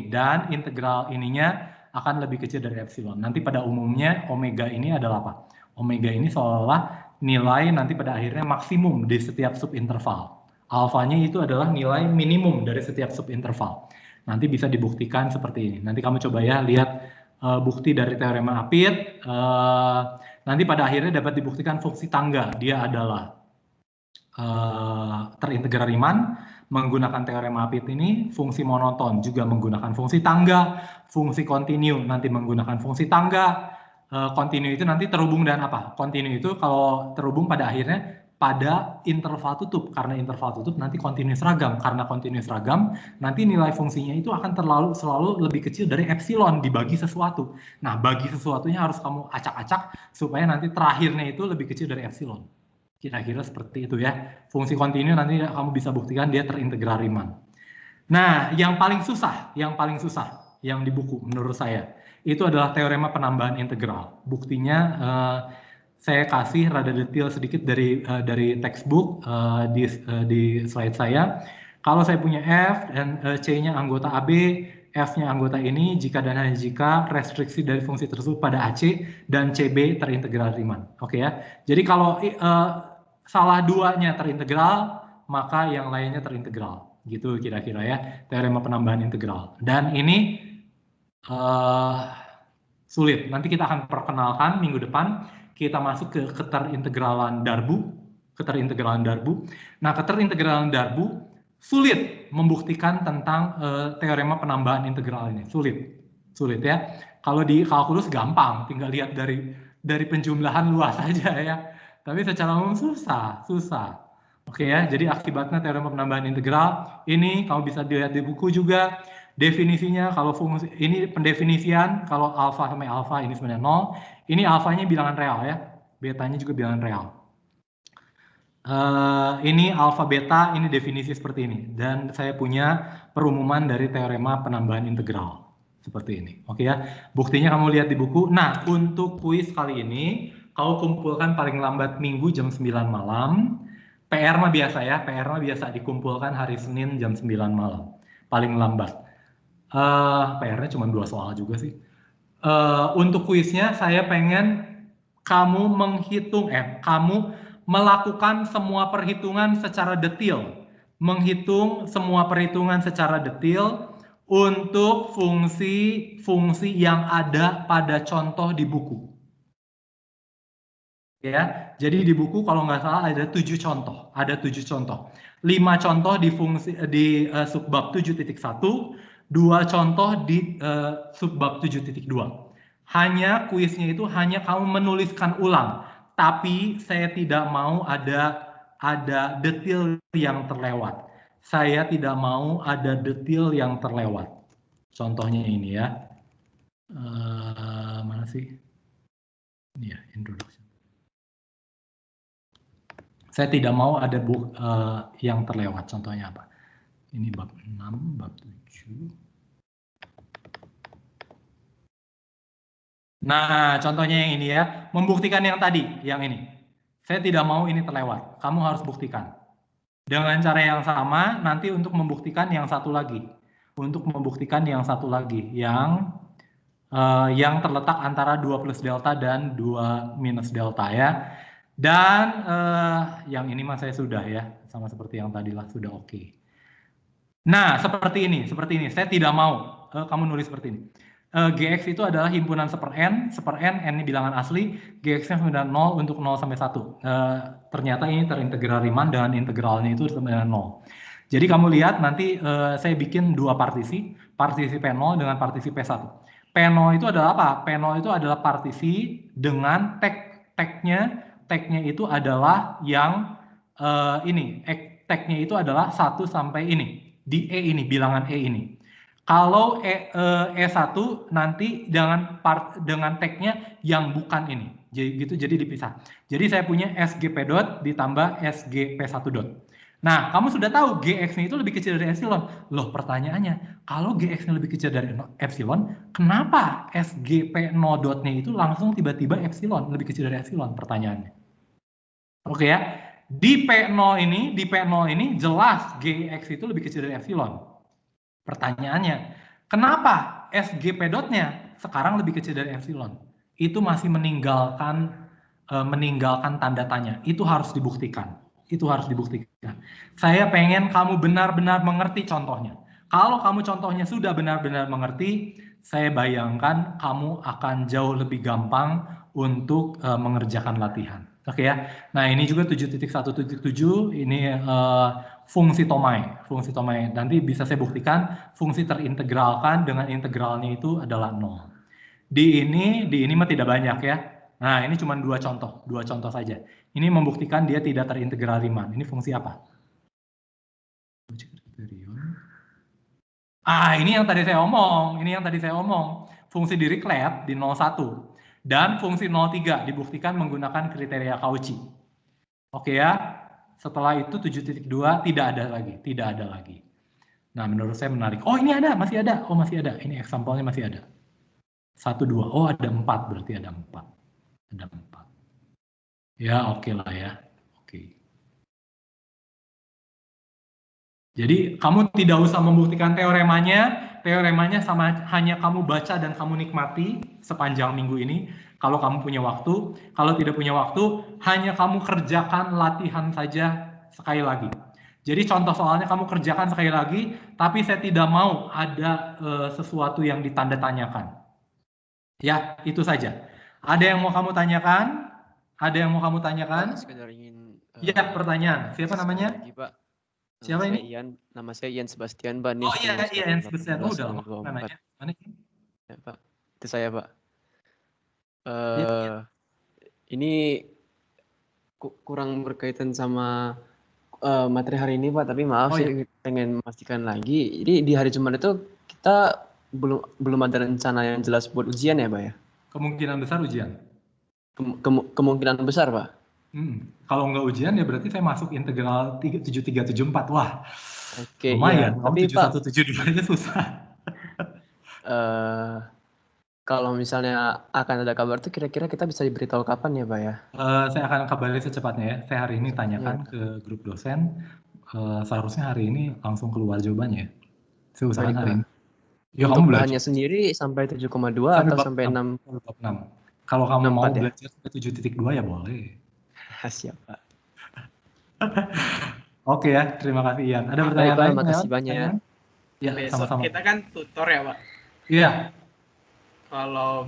dan integral ininya akan lebih kecil dari epsilon. Nanti pada umumnya omega ini adalah apa? Omega ini seolah-olah nilai nanti pada akhirnya maksimum di setiap subinterval. Alfanya itu adalah nilai minimum dari setiap subinterval. Nanti bisa dibuktikan seperti ini. Nanti kamu coba ya lihat bukti dari teorema Apit. Nanti pada akhirnya dapat dibuktikan fungsi tangga. Dia adalah terintegral Riemann. Menggunakan teorema Apit ini, fungsi monoton juga menggunakan fungsi tangga, fungsi kontinu nanti menggunakan fungsi tangga, kontinu itu nanti terhubung dengan apa? Kontinu itu kalau terhubung pada akhirnya pada interval tutup, karena interval tutup nanti kontinu seragam, karena kontinu seragam nanti nilai fungsinya itu akan selalu lebih kecil dari epsilon dibagi sesuatu. Nah, bagi sesuatunya harus kamu acak-acak supaya nanti terakhirnya itu lebih kecil dari epsilon. Kira-kira seperti itu ya. Fungsi kontinu nanti kamu bisa buktikan dia terintegral Riemann. Nah, yang paling susah yang di buku menurut saya itu adalah teorema penambahan integral. Buktinya saya kasih rada detail sedikit dari textbook di slide saya. Kalau saya punya F dan C-nya anggota AB, F-nya anggota ini, jika dan hanya jika restriksi dari fungsi tersebut pada AC dan CB terintegral Riemann. Oke ya. Jadi kalau salah duanya terintegral, maka yang lainnya terintegral. Gitu kira-kira ya, teorema penambahan integral. Dan ini sulit. Nanti kita akan perkenalkan minggu depan, kita masuk ke keterintegralan Darboux. Nah, keterintegralan Darboux sulit membuktikan tentang teorema penambahan integral ini. Sulit ya. Kalau di kalkulus gampang, tinggal lihat dari dari penjumlahan luas saja ya. Tapi secara umum susah. Oke ya, jadi akibatnya teorema penambahan integral ini kamu bisa dilihat di buku juga. Definisinya kalau fungsi ini pendefinisian kalau alfa sampai alfa ini sebenarnya 0. Ini alfanya bilangan real ya. Betanya juga bilangan real. Ini alfa beta, ini definisi seperti ini. Dan saya punya perumuman dari teorema penambahan integral. Seperti ini. Oke ya. Buktinya kamu lihat di buku. Nah, untuk kuis kali ini, kau kumpulkan paling lambat Minggu jam 9 malam. PR mah biasa ya. PR mah biasa dikumpulkan hari Senin jam 9 malam. Paling lambat. PR-nya cuma 2 soal juga sih. Untuk kuisnya, saya pengen kamu kamu melakukan semua perhitungan secara detail. Menghitung semua perhitungan secara detail untuk fungsi-fungsi yang ada pada contoh di buku. Ya, jadi di buku kalau nggak salah ada 7 contoh. Ada 7 contoh. 5 contoh di subbab 7.1, 2 contoh di subbab 7.2. Hanya kuisnya itu hanya kamu menuliskan ulang. Tapi saya tidak mau ada detail yang terlewat. Saya tidak mau ada detail yang terlewat. Contohnya ini ya. Mana sih? Ini ya, introduction. Saya tidak mau ada yang terlewat. Contohnya apa? Ini bab 6, bab 7. Nah, contohnya yang ini ya, membuktikan yang tadi, yang ini. Saya tidak mau ini terlewat, kamu harus buktikan. Dengan cara yang sama, nanti untuk membuktikan yang satu lagi. Untuk membuktikan yang satu lagi, yang terletak antara 2 plus delta dan 2 minus delta ya. Dan yang ini mah saya sudah ya, sama seperti yang tadi lah, sudah oke. Nah, seperti ini. Saya tidak mau kamu nulis seperti ini. Gx itu adalah himpunan seper n ini bilangan asli, Gx-nya sebenarnya 0 untuk 0 sampai 1. Ternyata ini terintegral Riemann dengan integralnya itu sebenarnya 0. Jadi kamu lihat nanti saya bikin 2 partisi P0 dengan partisi P1. P0 itu adalah apa? P0 itu adalah partisi dengan tag-nya itu adalah yang ini, tag-nya itu adalah 1 sampai ini, di E ini, bilangan E ini. Kalau E1 nanti dengan tag-nya yang bukan ini. Jadi dipisah. Jadi saya punya SGP dot ditambah SGP1 dot. Nah, kamu sudah tahu Gx-nya itu lebih kecil dari epsilon. Loh, pertanyaannya, kalau Gx-nya lebih kecil dari epsilon, kenapa SGP0 dot-nya itu langsung tiba-tiba epsilon, lebih kecil dari epsilon? Pertanyaannya. Oke ya. Di P0 ini jelas Gx itu lebih kecil dari epsilon. Pertanyaannya, kenapa SGP dot-nya sekarang lebih kecil dari epsilon? Itu masih meninggalkan tanda tanya. Itu harus dibuktikan. Saya pengen kamu benar-benar mengerti contohnya. Kalau kamu contohnya sudah benar-benar mengerti, saya bayangkan kamu akan jauh lebih gampang untuk mengerjakan latihan. Oke ya. Nah, ini juga 7.1.7 ini fungsi Tomai. Nanti bisa saya buktikan fungsi terintegralkan dengan integralnya itu adalah 0. Di ini mah tidak banyak ya. Nah, ini cuma 2 contoh saja. Ini membuktikan dia tidak terintegral Riemann. Ini fungsi apa? Ini yang tadi saya omong. Fungsi Dirichlet di 01 dan fungsi 03 dibuktikan menggunakan kriteria Cauchy. Oke ya. Setelah itu 7.2 tidak ada lagi. Nah, menurut saya menarik. Oh, ini masih ada. Ini example-nya masih ada. 1, 2. Oh, ada 4 berarti ada 4. Ya, oke lah ya. Oke. Jadi, kamu tidak usah membuktikan teoremanya sama hanya kamu baca dan kamu nikmati sepanjang minggu ini. Kalau kamu punya waktu, kalau tidak punya waktu, hanya kamu kerjakan latihan saja sekali lagi. Jadi contoh soalnya kamu kerjakan sekali lagi, tapi saya tidak mau ada sesuatu yang ditanda tanyakan. Ya, itu saja. Ada yang mau kamu tanyakan? Pak, sekedar ingin Ya, pertanyaan. Siapa namanya? lagi, Pak. Siapa ini? Nama saya Ian Sebastian, Pak. Oh iya, Ian Sebastian. Udah lama nanya. Mana ini? Ya, Pak. Itu saya, Pak. Ya. Ini kurang berkaitan sama materi hari ini Pak, tapi maaf saya pengen memastikan lagi. Jadi di hari Jumat itu kita belum ada rencana yang jelas buat ujian ya Pak ya? Kemungkinan besar ujian. Kemungkinan besar Pak? Kalau nggak ujian ya berarti saya masuk integral 7374. Wah, Oke, lumayan. iya. Tapi Pak, 7172 aja susah. kalau misalnya akan ada kabar tuh kira-kira kita bisa diberitahu kapan ya Pak ya? Saya akan kabari secepatnya ya. Saya hari ini tanyakan ke grup dosen. Seharusnya hari ini langsung keluar jawabannya. Saya usahakan hari ini. Ya, Untuk kamu bahannya sendiri sampai 7,2 atau sampai 6? Bab 6. Kalau kamu mau 6,4 ya? belajar sampai 7.2 ya boleh. Siap Pak. Oke ya, terima kasih Ian. Ada pertanyaan Baik, Pak, lain? makasih banyak. Ya, Besok sama-sama. kita kan tutor ya Pak. Iya. Kalau